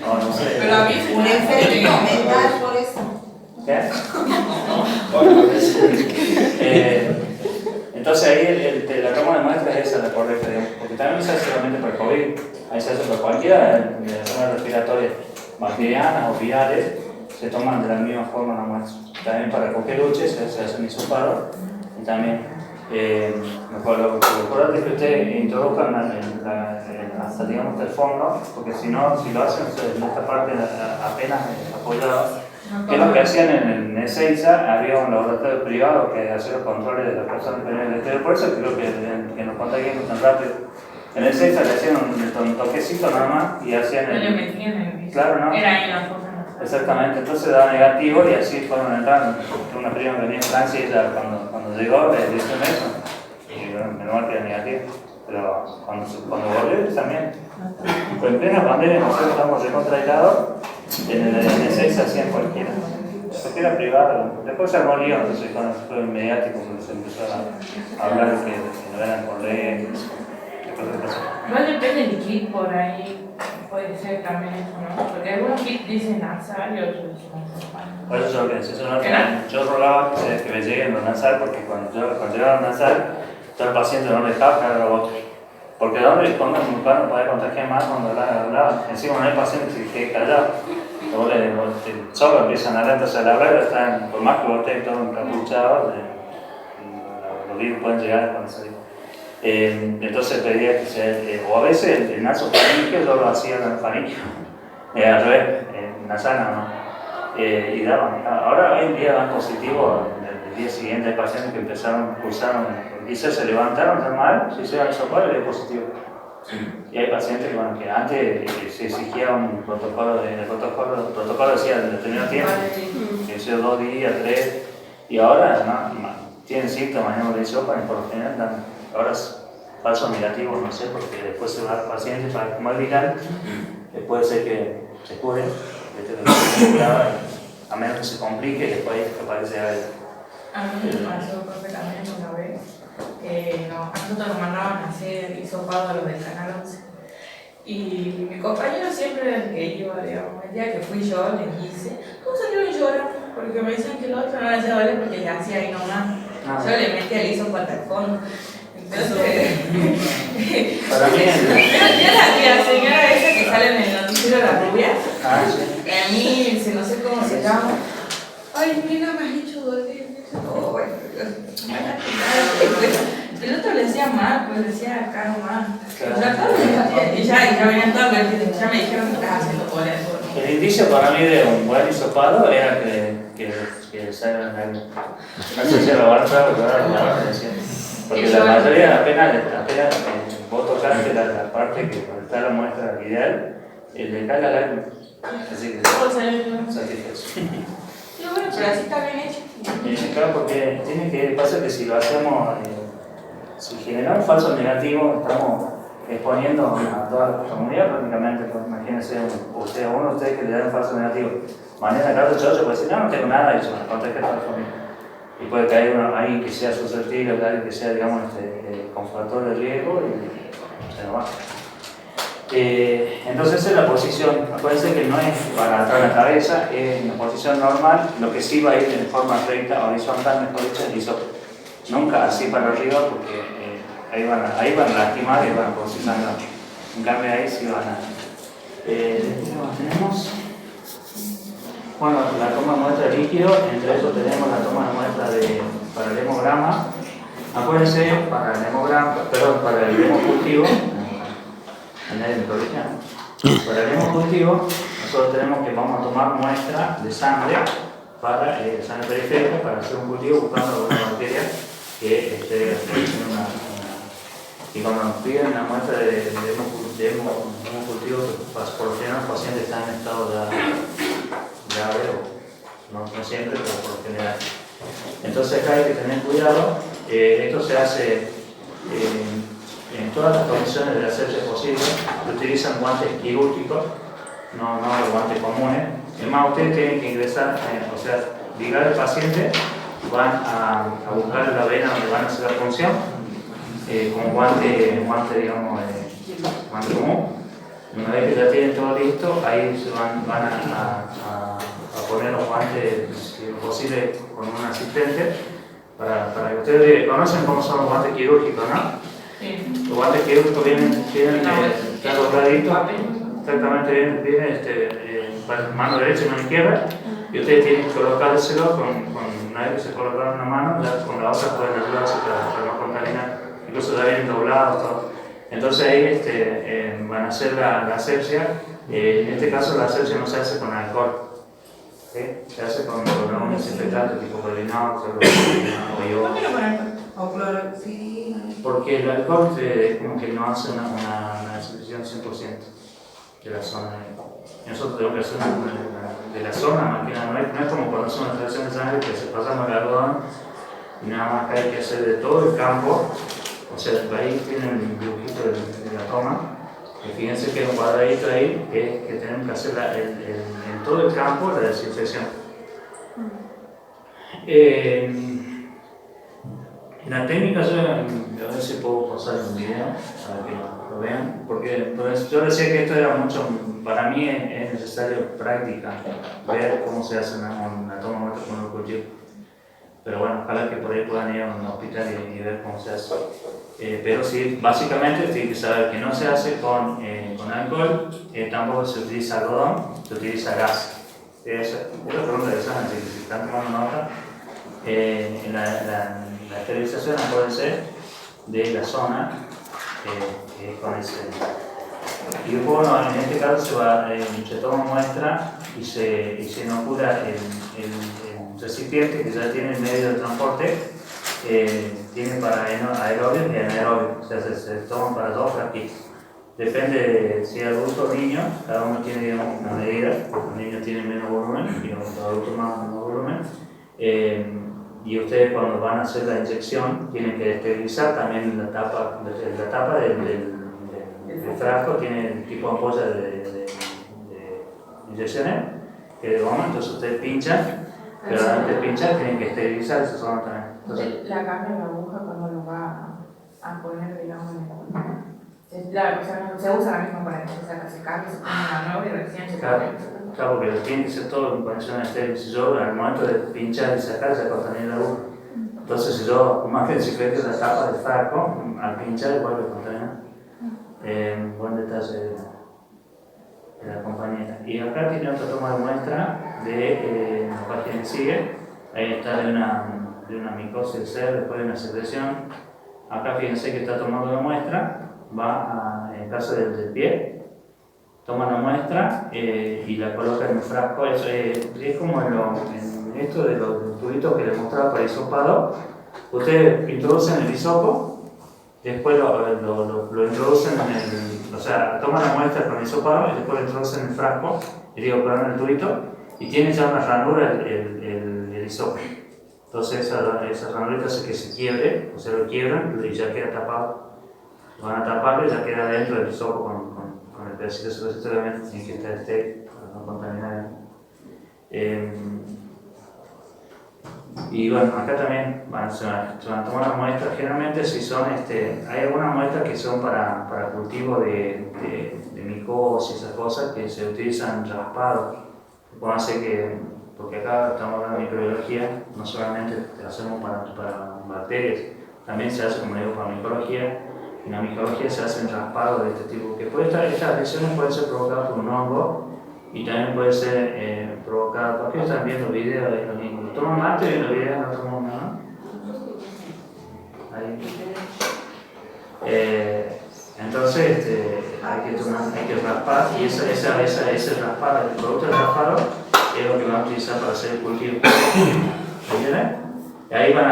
No sé. Pero a mí Un enfermo mental por eso. ¿Qué? Entonces ahí la toma de muestras es esa la correcta, digamos, porque también no se hace solamente para el COVID, ahí se hace para cualquiera de las zonas respiratorias bacterianas o virales, se toman de la misma forma las muestras. También para coqueluche se hace un hisopado y también lo importante es que ustedes introduzcan hasta digamos el fondo, porque si no, si lo hacen en esta parte apenas apoyado. Que es lo que hacían en Ezeiza, había un laboratorio privado que hacía los controles de las personas que tenían el estudio, por eso creo que nos contagiamos tan rápido. En Ezeiza le hacían un toquecito nada más y hacían No le metían en el claro, ¿no? Era ahí en la foto. Exactamente, entonces daba negativo y así fueron entrando. Una prima que venía en Francia y ella cuando llegó le dicen eso, y bueno, menos mal que era negativo. Pero cuando volvió también, pues en plena pandemia nosotros estamos recontraislados, en el se hacían cualquiera privado. Después se armó lío, entonces cuando fue mediático, cuando se empezó a hablar de que no eran correctos, Igual depende del kit por ahí, puede ser también eso, ¿no? Porque algunos kits dicen nasal y otros dicen nasal. por eso es lo que decía, yo rogaba que me lleguen los nasal, porque cuando llegaron los nasal, todo el paciente no le dejaba caer a otro. Porque donde cuando no podía contagiar más cuando hablaba, encima no hay pacientes que quede callado. Solo empiezan a hablar, entonces al hablar están, por más que vos estés todo encapuchado, los virus pueden llegar cuando se entonces pedía que sea, o a veces el naso faríngeo yo lo hacía en el faríngeo, al revés, nasal nada más. Y daban, ahora hoy en día dan positivo, el día siguiente hay pacientes que cursaron, quizás se levantaron tan mal, si se iban al socorro y dio positivo. Y hay pacientes que antes se exigía un protocolo, el protocolo decía en determinado tiempo, que sea 2 días, 3, y ahora tienen síntomas, no le sopan y por lo general dan, ahora es falso negativo, no sé, porque después se va al paciente para como es viral, puede ser que se cure, a menos que se complique y después aparece algo. A mí me pasó perfectamente una vez. A nosotros nos mandaban a hacer hisopado a los del Canal 11. Y mi compañero siempre el que iba, digamos, el día que fui yo, le dije, ¿cómo salió y llora? Porque me dicen que el otro no le hacía doler porque ya hacía ahí nomás. Yo le metí el hisopo hasta el fondo. Entonces, para mí pero la señora esa que sale en el noticiero, la rubia, sí. a mí, no sé cómo se llama, ay, mira, me has hecho doler. Oh, bueno, el otro le decía mal, pues decía acá nomás. Y ya venían todos, ya me dijeron que estás haciendo por eso. El indicio para mí de un buen hisopado era que salgan algo. No sé si lo van a hacer, pero ahora lo decía. Porque la mayoría apenas vos tocaste la parte que está la muestra ideal, le cae la lágrima. Así que satisfecho. Bueno, pero así está bien hecho. Claro, porque pasa que si lo hacemos, si generamos falsos negativos, estamos exponiendo a toda la comunidad prácticamente. Pues, imagínense, uno de ustedes que le dan falso negativo, mañana Carlos Chocho puede decir, no tengo nada, y se me contagia toda la familia. Y puede caer alguien que sea susceptible, alguien que sea, digamos, con factor de riesgo y se nos va. Entonces esa es la posición, acuérdense que no es para atrás la cabeza, es en la posición normal, lo que sí va a ir en forma recta, horizontal, mejor dicho, es liso. Nunca así para arriba porque ahí van a lastimar y van a producir sangre. En cambio ahí sí van a... tenemos... Bueno, la toma de muestra de líquido, entre eso tenemos la toma de muestra para el hemograma. Acuérdense, para el hemocultivo, para el hemocultivo, nosotros tenemos que vamos a tomar muestra de sangre para sangre periférica para hacer un cultivo buscando alguna bacteria que esté en una. Y cuando nos piden la muestra de hemocultivo, por lo general los pacientes están en estado grave, o no siempre, pero por lo general. Entonces acá hay que tener cuidado. Esto se hace en todas las condiciones de hacerse posible. Se utilizan guantes quirúrgicos, no los guantes comunes. Es más, ustedes tienen que ingresar, ligar al paciente, van a buscar la vena donde van a hacer la punción, con guante digamos, guante común. Una vez que ya tienen todo listo, ahí se van a poner los guantes, si es posible, con un asistente, para que ustedes conocen cómo son los guantes quirúrgicos, ¿no? Sí. Los guantes quirúrgicos vienen están dobladitos, Papel. exactamente viene mano derecha y mano izquierda, y ustedes tienen que colocárselo con una vez que se colocaron una mano, ya con la otra pueden ayudarse para no contaminar, incluso ya vienen doblados, todo. Entonces ahí van a hacer la asepsia. En este caso la asepsia no se hace con alcohol, ¿sí? Se hace con un desinfectante tipo Polinox o yodo. ¿Por qué no ponen? O cloroxidina. Porque el alcohol como que no hace una desinfección 100% de la zona. Nosotros tenemos que hacer de la zona, más que nada, no es como cuando hacemos una extracción de sangre que se pasa con el algodón y nada más que hay que hacer de todo el campo. O sea, ahí tienen el dibujito de la toma. Y fíjense que hay un cuadradito ahí que tenemos que hacer en todo el campo la desinfección. La técnica, a ver si puedo pasar un video para que lo vean, porque pues, yo decía que esto era mucho, para mí es necesario práctica, ver cómo se hace una toma muestra con un cultivo. Pero bueno, ojalá que por ahí puedan ir a un hospital y ver cómo se hace. Pero sí, básicamente tienen que saber que no se hace con alcohol, tampoco se utiliza algodón, se utiliza gas. Esa es la pregunta de examen, si están tomando nota. La esterilización puede ser de la zona con ese. Y luego, en este caso, se toma muestra y se inocula el recipiente que ya tiene el medio de transporte, tiene para aerobios y anaerobios, o sea, se toman para dos frasquitos. Depende de si es adulto o niño, cada uno tiene, digamos, una medida, los niños tienen menos volumen y los adultos más volumen. Y ustedes cuando van a hacer la inyección tienen que esterilizar también la tapa del frasco, tiene el tipo de ampolla de inyecciones que de momento entonces ustedes pinchan, pero antes de pinchar tienen que esterilizar esa zona también. Entonces, La carne de la aguja cuando lo va a poner, digamos, claro, se usa la misma para que se cargue, se pone la nueva y recién se carga. Claro, porque tiene que ser todo en condiciones estériles. Si yo al momento de pinchar y sacar se contamina la aguja. Entonces si yo más que desinfecto la tapa del frasco, al pinchar igual lo contamina. Buen detalle de la compañera. Y acá tiene otra toma de muestra de la página que sigue. Ahí está de una micosis del ser, después de una secreción. Acá fíjense que está tomando la muestra, en el caso del pie, toma la muestra y la coloca en el frasco. Es como en esto de los tubitos que les mostraba para hisopado. Ustedes introducen el hisopo, después lo introducen o sea, toman la muestra con el hisopado y después lo introducen en el frasco, en el tubito, y tiene ya una ranura el hisopo. Entonces esa ranurita hace que se quiebre, o sea, lo quiebran y ya queda tapado. Lo van a taparlo y ya queda dentro del hisopo con el pedacito de superficie, obviamente tiene que estar estéril para no contaminar. Y bueno, acá también se van a tomar las muestras. Generalmente si son, hay algunas muestras que son para cultivo de micosis, esas cosas que se utilizan raspados. Pueden hacer porque acá estamos hablando de microbiología, no solamente lo hacemos para bacterias, también se hace, como digo, para micología. En la micología se hacen raspados de este tipo, que estas lesiones pueden ser provocadas por un hongo y también puede ser provocadas, porque están viendo videos de los niños. Toman mate y viendo videos, no toman nada. Entonces hay que raspar y ese raspado, el producto del raspado es lo que van a utilizar para hacer el cultivo. ¿Entienden? Y ahí van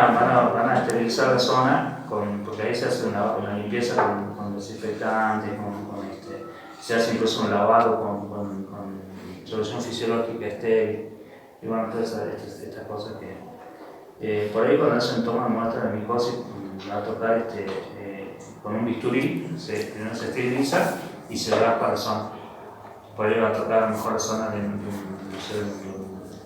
a esterilizar la zona, porque ahí se hace una limpieza con desinfectantes, se hace incluso un lavado con solución fisiológica estéril, y bueno, todas estas cosas que por ahí cuando hacen toma muestra de micosis va a tocar con un bisturí, primero se esteriliza y se raspa la zona. Por ahí va a tocar a lo mejor la zona del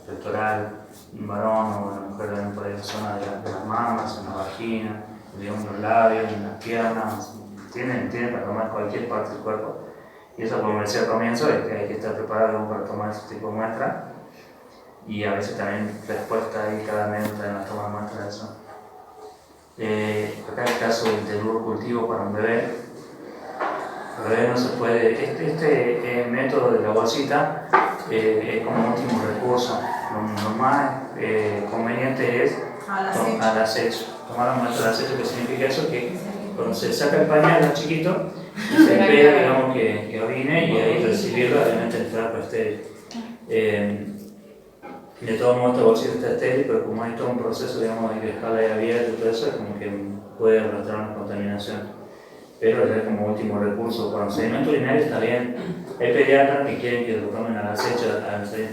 pectoral, un varón o una mujer también por ahí la zona de las mamas, en la vagina, digamos, en los labios, en las piernas. Tienen para tomar cualquier parte del cuerpo. Y eso, como decía al comienzo, es que hay que estar preparado para tomar ese tipo de muestra. y a veces también respuesta ahí cada mes en la toma de muestra de eso. Acá el caso del duro cultivo para un bebé. El bebé no se puede, este método de la bolsita es como último recurso. Lo más conveniente es al acecho. Tomar la muestra de acecho, que significa eso, que cuando se saca el pañal chiquito, se espera, digamos, que orine y ahí recibirlo, obviamente el frasco estéril. De todos modos, esta bolsita está estéril, pero como hay todo un proceso, digamos, de que escala de abierto y todo eso, es como que puede arrastrar una contaminación. Pero ya como último recurso, para el sedimento urinario está bien. Hay pediatras que quieren que lo tomen al acecho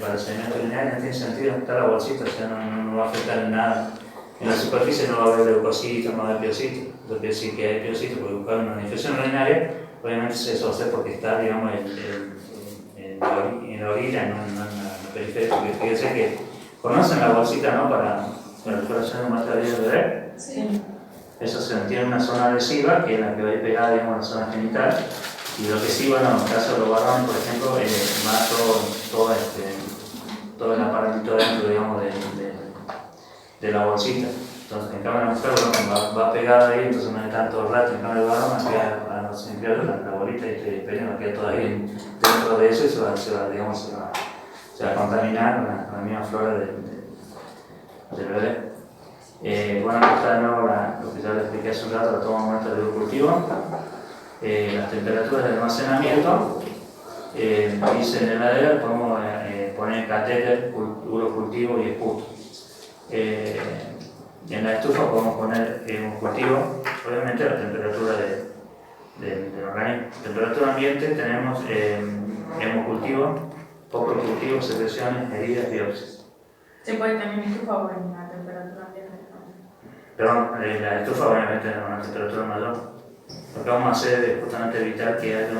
para el sedimento urinario, no tiene sentido, está la bolsita, o sea, no va a afectar en nada. En la superficie no va a haber leucocitos, no va a haber piocitos. Entonces, sí que hay piocitos porque buscar una infección urinaria, obviamente eso va a ser porque está, digamos, en la orilla, no en la periferia. Porque fíjense que conocen la bolsita, ¿no? Para la exploración de muestra de bebé. Sí. Eso se tiene una zona adhesiva, que es la que va a ir pegada, digamos, a la zona genital. Y lo que sí, bueno, en el caso de los varones, por ejemplo, va todo el aparatito dentro, digamos, de la bolsita. Entonces, en cambio de la mujer, bueno, va pegada ahí, entonces no hay tanto rato. En cambio del varón, la bolita y el pene va a quedar todo ahí dentro de eso y se va a contaminar con la misma flora del bebé. Bueno, acá está de nuevo lo que ya les expliqué hace un rato, la toma de muestra del cultivo, las temperaturas de almacenamiento. Dice en la heladera podemos poner catéter, urocultivo y esputo. En la estufa podemos poner un cultivo, obviamente a la temperatura del organismo. Temperatura ambiente tenemos hemocultivo, poco cultivo, secreciones, heridas, biopsias. ¿Se puede tener estufa o en la temperatura ambiente? Perdón, la estufa obviamente a una temperatura mayor. Lo que vamos a hacer es justamente evitar que haya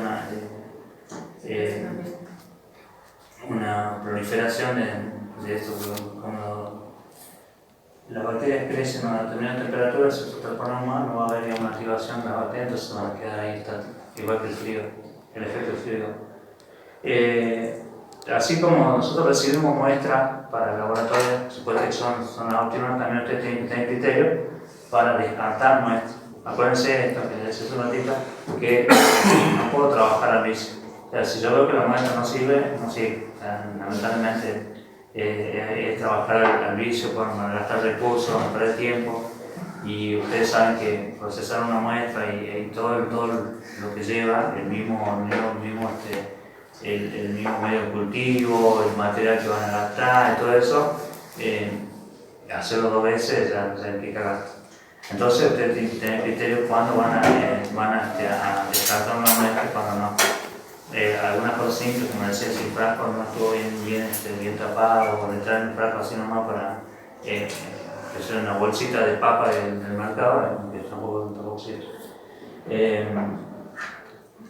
una proliferación de esto. Cuando las bacterias crecen a una determinada temperatura, si se superponen más, no va a haber ninguna activación de las bacterias, entonces van a quedar ahí estáticas, igual que el frío, el efecto frío. Así como nosotros recibimos muestras para el laboratorio, supuesto que son las óptimas, también ustedes tienen que tener criterio para descartar muestras. Acuérdense esto que les decía un ratito, que no puedo trabajar al vicio. O sea, si yo veo que la muestra no sirve, no sirve. O sea, lamentablemente es trabajar al vicio, para gastar recursos, perder tiempo. Y ustedes saben que procesar una muestra y todo lo que lleva, el mismo medio de cultivo, el material que van a gastar y todo eso, hacerlo 2 veces ya implica gasto. Entonces ustedes tienen que tener criterio cuándo van a descartar una muestra y cuándo no. Algunas cosas simples, como decía, si el frasco no estuvo bien tapado, o entrar en el frasco así nomás para hacer una bolsita de papa del mercado, que tampoco sirve.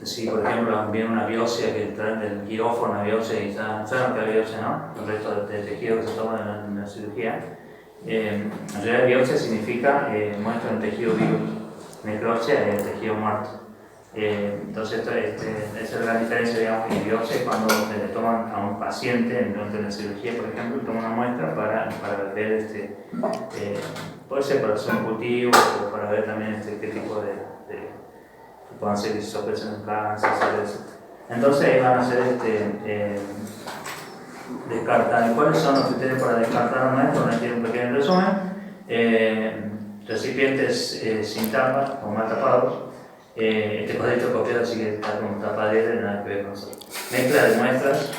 Si por ejemplo viene una biopsia que traen del quirófano, una biopsia y está enfermo, que la biopsia, ¿no? El resto de tejido que se toma en la cirugía. En realidad biopsia significa muestra un tejido vivo, necropsia es el tejido muerto. Entonces esa es la diferencia, digamos, de biopsia es cuando se le toman a un paciente durante la cirugía, por ejemplo, toman una muestra para ver puede ser para hacer un cultivo o para ver también qué tipo de pueden ser sospechas de cáncer, eso. Entonces ahí van a hacer descartar. ¿Cuáles son los criterios para descartar una muestra? Aquí tiene un pequeño resumen. Recipientes sin tapa o mal tapados. Este cuadrito copiado así que está con tapadera y nada que ver con eso. Mezcla de muestras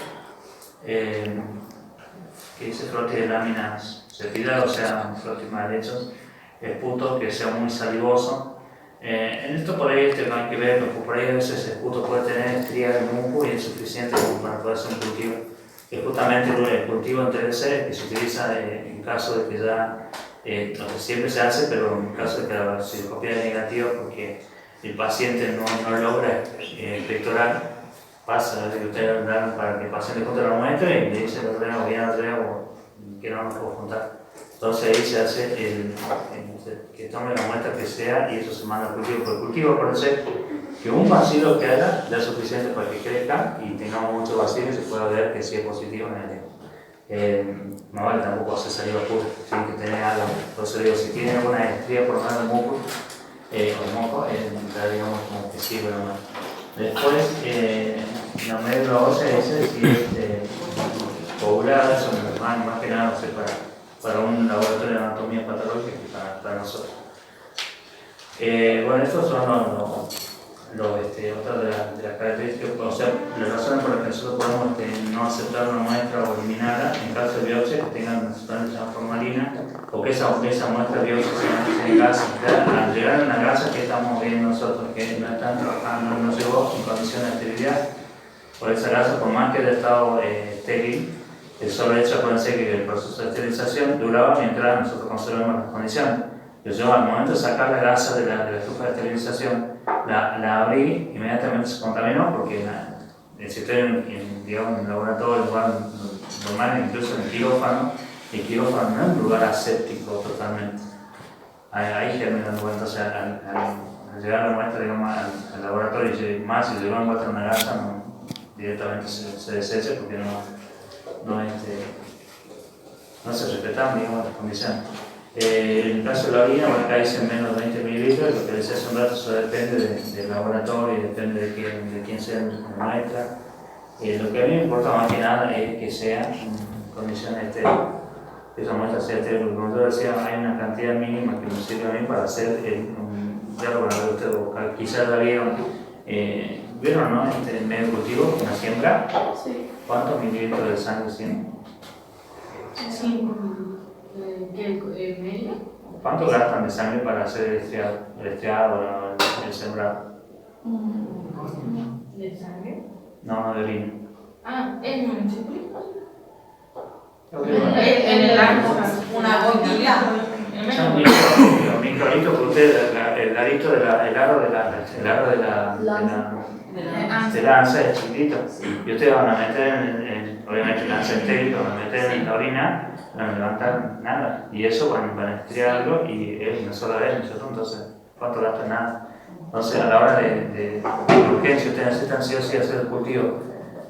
que dice frote de láminas cepiladas, o sea, frote mal hechos. Esputo que sea muy salivoso. En esto por ahí no hay que ver, porque por ahí a veces el esputo puede tener estrías de musgo y es suficiente para poder hacer un cultivo. Que justamente el cultivo en TBC que se utiliza en caso de que ya, no siempre se hace, pero en caso de que la cirugía es negativa porque el paciente no logra pectoral, pasa de que ustedes hablan para que el paciente junte la muestra y le dice lo tenemos bien atrás o que no nos puedo juntar. Entonces ahí se hace que tome la muestra que sea y eso se manda al cultivo. Por el cultivo puede ser que un bacilo que haya ya es suficiente para que crezca y tengamos muchos bacilos y se pueda ver que sí es positivo o negativo. No vale tampoco hacer saliva pura, tiene que tener algo. Por eso digo, si tiene alguna estría por lo menos de muco, o moco, ya digamos como que sirve nomás. Después, la médula ósea dice si es poblada, eso más que nada, no sé, para un laboratorio de anatomía patológica y para nosotros. Bueno, estos son otras de las características, o sea, las razones por las que nosotros podemos no aceptar una muestra o eliminarla en caso de biopsia que tengan sustancia formalina o que esa muestra de biopsia sea en gasa. Al llegar a una gasa que estamos viendo nosotros que no están trabajando, no llegó en condiciones de esterilidad, por esa gasa, por más que haya estado estéril, el solo hecho puede ser que el proceso de esterilización duraba mientras nosotros conservamos las condiciones. Yo al momento de sacar la gasa de la estufa de esterilización, la abrí, inmediatamente se contaminó porque si estoy digamos, en un laboratorio, en lugar normal, incluso en el quirófano no es un lugar aséptico totalmente. Hay gérmenes dando vuelta, o sea, al llegar la muestra digamos, al laboratorio, y más si llegó a encontrar una gasa, directamente se desecha porque no se respetaban digamos, las condiciones. En el caso de la orina, bueno, acá dicen menos de 20 mililitros, lo que decía hace un rato, eso depende del laboratorio y depende de quién sea la muestra. Lo que a mí me importa más que nada es que sea en condiciones estériles, que esa muestra sea estéril, porque como yo decía, hay una cantidad mínima que nos sirve a mí para hacer ya lo van a ver ustedes, quizás la vieron, ¿no? En medio cultivo, una siembra, Sí. ¿cuántos mililitros de sangre tiene? 5. ¿Qué medio? ¿Cuánto gastan de sangre para hacer el estriado o el sembrado? ¿De sangre? No, de orina. Ah, ¿es municipio? En el arco, una gotita. Son microlitos que ustedes, el arito el aro de la lanza es chiquitito. Y ustedes van a meter obviamente lanza estéril, van a meter en la orina, no van a levantar nada. Y eso van a estriarlo y es una sola vez, ¿no es cierto? Entonces, ¿cuánto gastan? Nada. Entonces, a la hora de urgencia, ustedes necesitan sí o sí hacer el cultivo.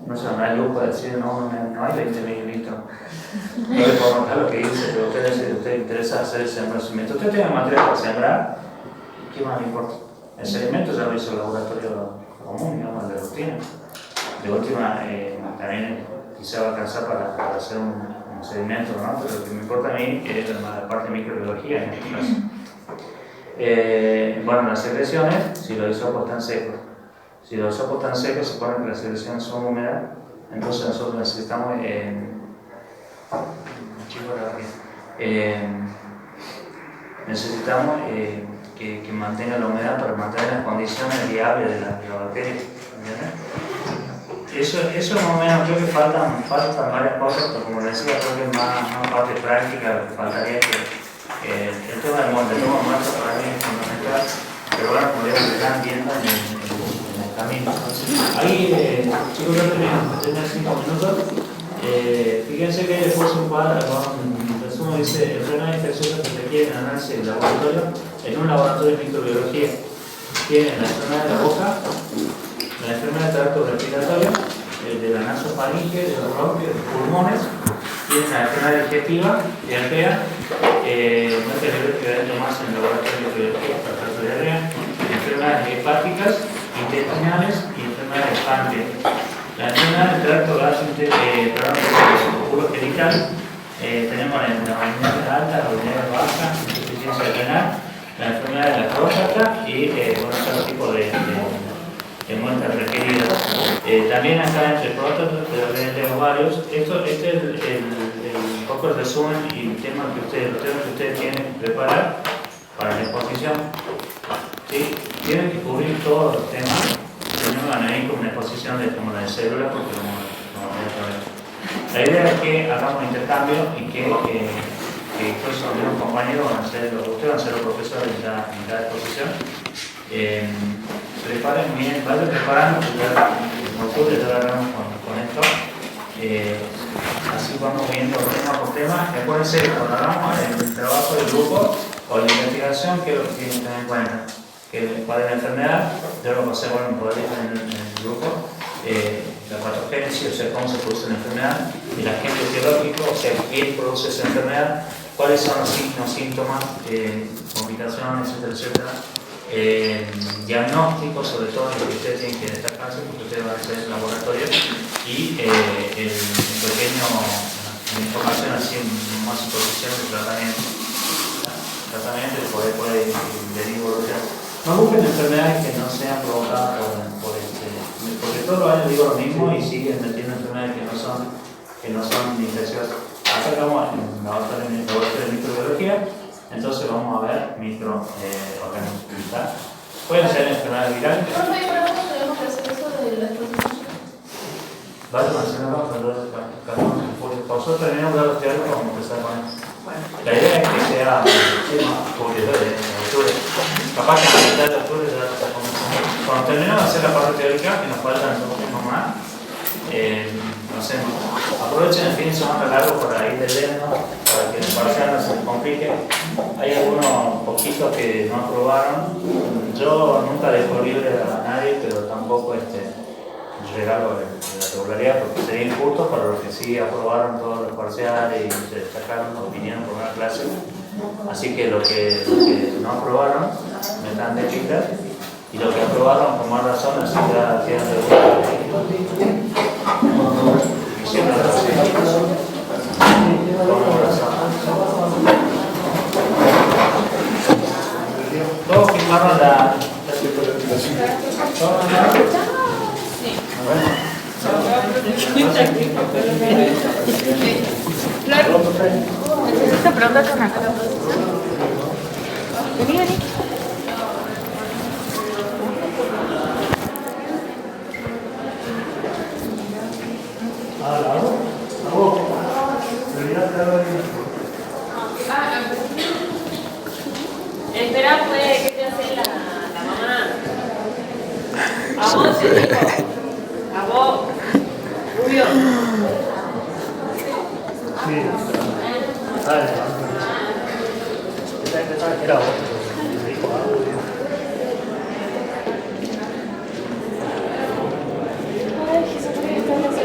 No se van a dar lujo de decir, no hay 20 mililitros. No les puedo contar lo que dice, pero si a ustedes interesa hacer el sembramiento, ustedes tienen material para sembrar, ¿qué más le importa? El sedimento ya lo hizo el laboratorio común, digamos, de rutina. De última, también quizá va a alcanzar para hacer un sedimento, ¿no? Pero lo que me importa a mí es la parte de microbiología en este caso. Bueno, las secreciones, si los hisopos están secos. Si los hisopos están secos, se supone que las secreciones son húmedas, entonces nosotros necesitamos que mantenga la humedad para mantener las condiciones viables de la bacteria. Eso más o menos creo que faltan varias cosas, pero como decía, creo que es más parte práctica, lo que faltaría que el tema del molde, el tema de muestra para mí es fundamental, pero bueno, como ya se están viendo en el camino. Ahí, chicos, ya tenemos 5 minutos. Fíjense que después un cuadro, un resumen dice enfermedades infecciosas que requieren análisis de laboratorio en un laboratorio de microbiología. Tienen la enfermedad de la boca, la enfermedad del tracto respiratorio, de la nasofaringe, de los bronquios, de los pulmones, tienen la enfermedad digestiva, diarrea, no es que dentro más en el laboratorio de microbiología para tratar de diarrea, enfermedades hepáticas, intestinales y enfermedades de páncreas. La enfermedad del tracto urogenital, tenemos la urinarias alta, la urinarias baja, insuficiencia renal, la enfermedad de la próstata y otro tipo de muestras requeridas. También acá entre próstatas, pero tenemos varios. Este es un poco el resumen y el tema los temas que ustedes tienen que preparar para la exposición. ¿Sí? Tienen que cubrir todos los temas. No van a ir con una exposición como la de células porque no la idea es que hagamos un intercambio y que pues los compañeros van a ser, ustedes van a ser los profesores en cada exposición. Preparen bien, vayan preparando, nosotros ya hablamos con esto. Así vamos viendo tema por tema. Acuérdense que cuando hagamos el trabajo del grupo o la investigación, ¿qué es lo que tienen que tener en cuenta? Que cuál es la enfermedad, yo lo pasé bueno, en el grupo, la patogénesis, o sea, cómo se produce la enfermedad, el agente etiológico, o sea, quién produce esa enfermedad, cuáles son los signos, síntomas, complicaciones, etcétera, etcétera. Diagnóstico, sobre todo en lo que ustedes tienen que destacarse, porque ustedes van a hacer el laboratorio, y el pequeño, la información así más superficial del tratamiento. Tratamiento y puede venir evolucionar. No busquen enfermedades que no sean provocadas porque todos los años digo lo mismo y siguen metiendo enfermedades que no son infecciosas. Acá estamos en el laboratorio de microbiología, entonces vamos a ver microorganismos. Pueden ser enfermedades virales. ¿Cómo tenemos que hacer eso de la exposición? Vale, nosotros terminamos de los teóricos, vamos a empezar con eso. La idea es que sea octubre. Capaz que a la mitad de octubre ya está comenzando. Cuando terminamos de hacer la parte teórica, que nos faltan dos temas más, no sé, aprovechen el fin de semana largo para ir leyendo, para que el parcial no se complique. Hay algunos poquitos que no aprobaron. Yo nunca dejo libre a nadie, pero tampoco regalo de la regularidad, porque sería injusto para los que sí aprobaron todos los parciales y se destacaron o vinieron por una clase. Así que los que no aprobaron me dan de pita, y los que aprobaron por más razón, así ya quedan regulares. Siempre lo hacemos. Por razón. Todos firmaron la Necesito preguntarte una cosa. Vení, vení. Espera, pues, ¿qué te hace la mamá? A vos, te digo. A vos, Rubio. Sí. Era otro. Ay, Jesucristo, no sé.